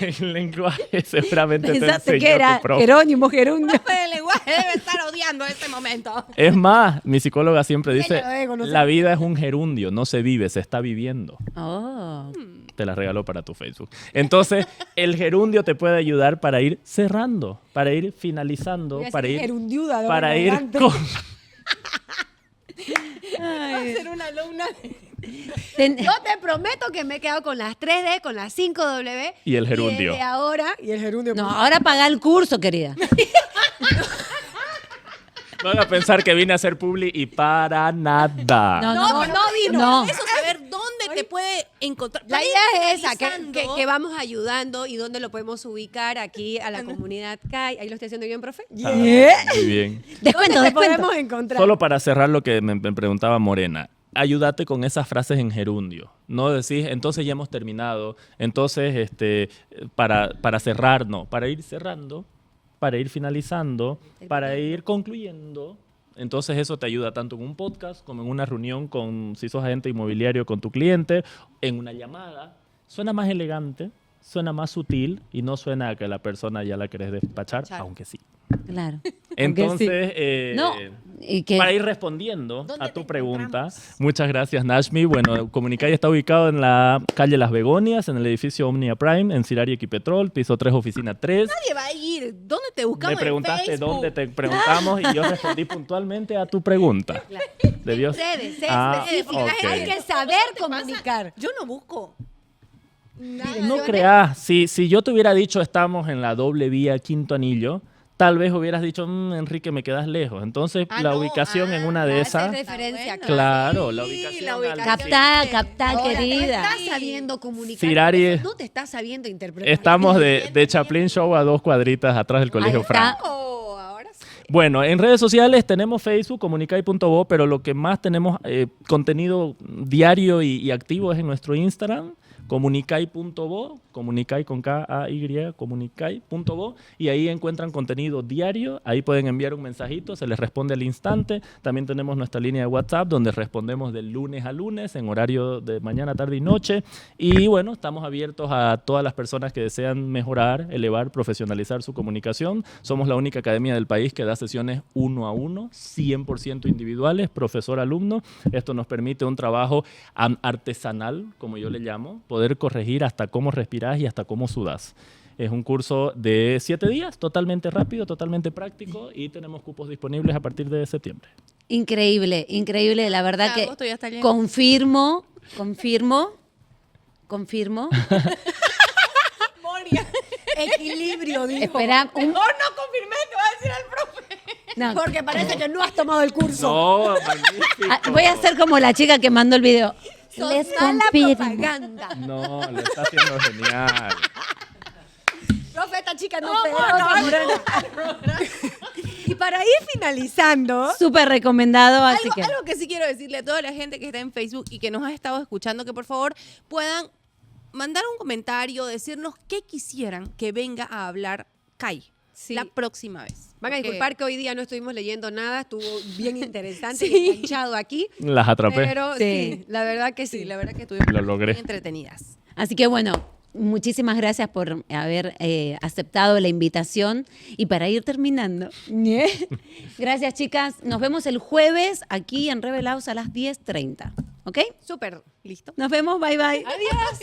el lenguaje seguramente te Pensaste enseñó que era tu profe. Jerónimo Gerundio. El lenguaje debe estar odiando este momento. Es más, mi psicóloga siempre dice, Ella lo debe conocer. la vida es un gerundio, no se vive, se está viviendo. Oh. Te la regaló para tu Facebook. Entonces, el gerundio te puede ayudar para ir cerrando, para ir finalizando, Voy a para ser ir, gerundiuda, de para ahora en ir adelante. con... Va a ser una alumna. Ten- Yo te prometo que me he quedado con las 3D, con las 5W. Y el gerundio. desde ahora, y el gerundio. No, ahora paga el curso, querida. Van a pensar que vine a hacer publi y para nada. No, No, no, no, Dino. no. Eso saber dónde te puede encontrar. La Para ir idea es esa, finalizando, que vamos ayudando y dónde lo podemos ubicar aquí a la comunidad CAI. Ahí lo estoy haciendo bien, profe. Ah, muy bien. Descuento, ¿Dónde te descuento. podemos encontrar? Solo para cerrar lo que me preguntaba Morena. Ayúdate con esas frases en gerundio. No decís, entonces ya hemos terminado. Entonces, para cerrar, no. Para ir cerrando, para ir finalizando, para ir concluyendo. Entonces eso te ayuda tanto en un podcast como en una reunión con, si sos agente inmobiliario, con tu cliente, en una llamada. Suena más elegante, suena más sutil y no suena a que la persona ya la querés despachar, aunque sí. Claro. Entonces, No, y que para ir respondiendo ¿Dónde a tu te pregunta, encontramos? muchas gracias Nashmi. Bueno, Comunicay está ubicado en la calle Las Begonias, en el edificio Omnia Prime, en Siraria Equipetrol, piso 3, oficina 3. Nadie va a ir. ¿Dónde te buscamos? Me preguntaste en Facebook? dónde te preguntamos y yo respondí puntualmente a tu pregunta. Debió... Redes, Ah, específicas. ok. Hay que saber comunicar. Yo no busco. No creas, si yo te hubiera dicho estamos en la doble vía Quinto Anillo, tal vez hubieras dicho, Enrique, me quedas lejos. Entonces, Ah, la no, ubicación en ah, una de hace esas... referencia, Está Claro, Sí, la ubicación. la al- ubicación. captá, Ahora, querida. No estás sabiendo comunicar. Sirari- por eso no te estás sabiendo interpretar. Estamos de Chaplin Show a 2 cuadritas atrás del Colegio Ahí Frank. está. Oh, ahora sí. Bueno, en redes sociales tenemos Facebook, comunicay.bo, pero lo que más tenemos contenido diario y activo es en nuestro Instagram, comunicai.bo, comunicai con K-A-Y, comunicai.bo, y ahí encuentran contenido diario. Ahí pueden enviar un mensajito, se les responde al instante. También tenemos nuestra línea de WhatsApp donde respondemos de lunes a lunes en horario de mañana, tarde y noche. Y bueno, estamos abiertos a todas las personas que desean mejorar, elevar, profesionalizar su comunicación. Somos la única academia del país que da sesiones 1 a 1, 100% individuales, profesor-alumno. Esto nos permite un trabajo artesanal, como yo le llamo, poder corregir hasta cómo respirás y hasta cómo sudás. Es un curso de 7 días, totalmente rápido, totalmente práctico, y tenemos cupos disponibles a partir de septiembre. Increíble, increíble. La verdad Ya, que agosto ya está lleno. confirmo. Moria. Equilibrio, dijo. Espera, Mejor no confirmé, te va a decir al profe. No. Porque parece que no has tomado el curso. No, magnífico. Voy a hacer como la chica que mandó el video. Sos Les mala confirmo. propaganda. No, lo está haciendo genial. Profe, esta chica no es Morena. Y para ir finalizando, Súper recomendado, así Algo, que... algo que sí quiero decirle a toda la gente que está en Facebook y que nos ha estado escuchando, que por favor puedan mandar un comentario, decirnos qué quisieran que venga a hablar Kai Sí. la próxima vez. van a Porque- disculpar que hoy día no estuvimos leyendo nada, estuvo bien interesante Sí. y enganchado aquí. Las atrapé. Pero sí, la verdad que sí. Sí, la verdad que estuvimos Lo logré. muy entretenidas. Así que bueno, muchísimas gracias por haber aceptado la invitación. Y para ir terminando, gracias chicas. Nos vemos el jueves aquí en Revelados a las 10:30. ¿Ok? Súper. ¿Listo? Nos vemos, bye bye. Adiós.